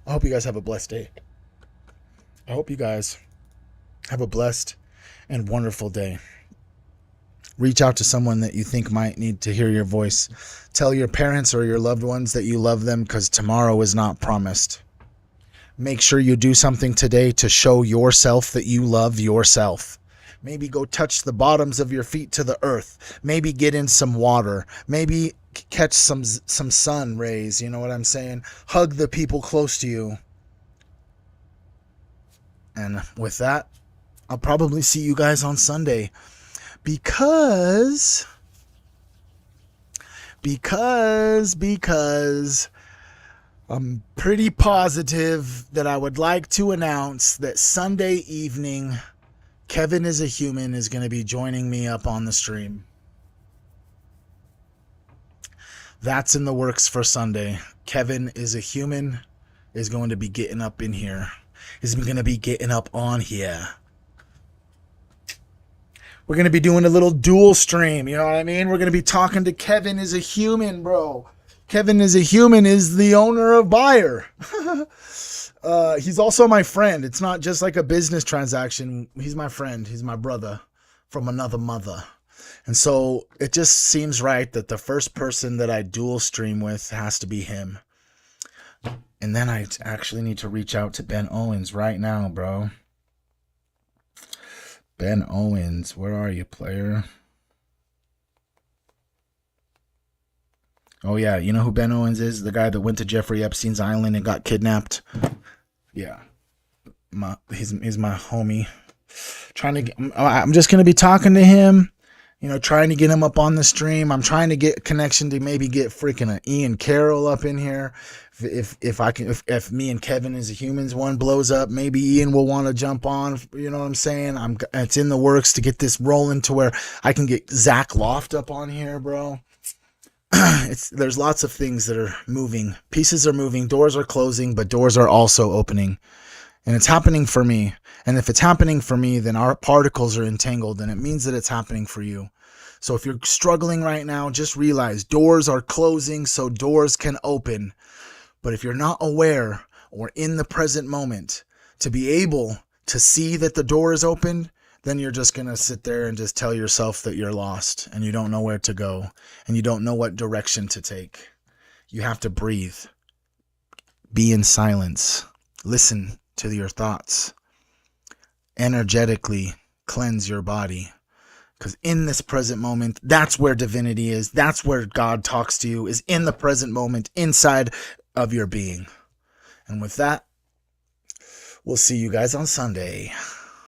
I hope you guys have a blessed day. I hope you guys have a blessed and wonderful day. Reach out to someone that you think might need to hear your voice. Tell your parents or your loved ones that you love them, because tomorrow is not promised. Make sure you do something today to show yourself that you love yourself. Maybe go touch the bottoms of your feet to the earth. Maybe get in some water. Maybe catch some sun rays. You know what I'm saying? Hug the people close to you. And with that, I'll probably see you guys on Sunday. Because I'm pretty positive that I would like to announce that Sunday evening, Kevin is a Human is going to be joining me up on the stream. That's in the works for Sunday. Kevin is a Human is going to be getting up in here. Is going to be getting up on here. We're going to be doing a little dual stream, you know what I mean? We're going to be talking to Kevin is a Human, bro. Kevin is a Human is the owner of Buyer. He's also my friend. It's not just like a business transaction. He's my friend. He's my brother from another mother. And so it just seems right that the first person that I dual stream with has to be him. And then I actually need to reach out to Ben Owens right now, bro. Ben Owens, where are you, player? Oh, yeah, you know who Ben Owens is? The guy that went to Jeffrey Epstein's island and got kidnapped. Yeah, he's my homie. I'm just going to be talking to him, you know, trying to get him up on the stream. I'm trying to get a connection to maybe get freaking Ian Carroll up in here. If me and Kevin as a Humans one blows up, maybe Ian will want to jump on. You know what I'm saying? It's in the works to get this rolling to where I can get Zach Loft up on here, bro. There's lots of things that are moving. Pieces are moving. Doors are closing, but doors are also opening. And it's happening for me. And if it's happening for me, then our particles are entangled, and it means that it's happening for you. So if you're struggling right now, just realize doors are closing so doors can open. But if you're not aware or in the present moment to be able to see that the door is open, then you're just going to sit there and just tell yourself that you're lost and you don't know where to go and you don't know what direction to take. You have to breathe. Be in silence. Listen to your thoughts. Energetically cleanse your body. Because in this present moment, that's where divinity is. That's where God talks to you, is in the present moment, inside of your being. And with that, we'll see you guys on Sunday.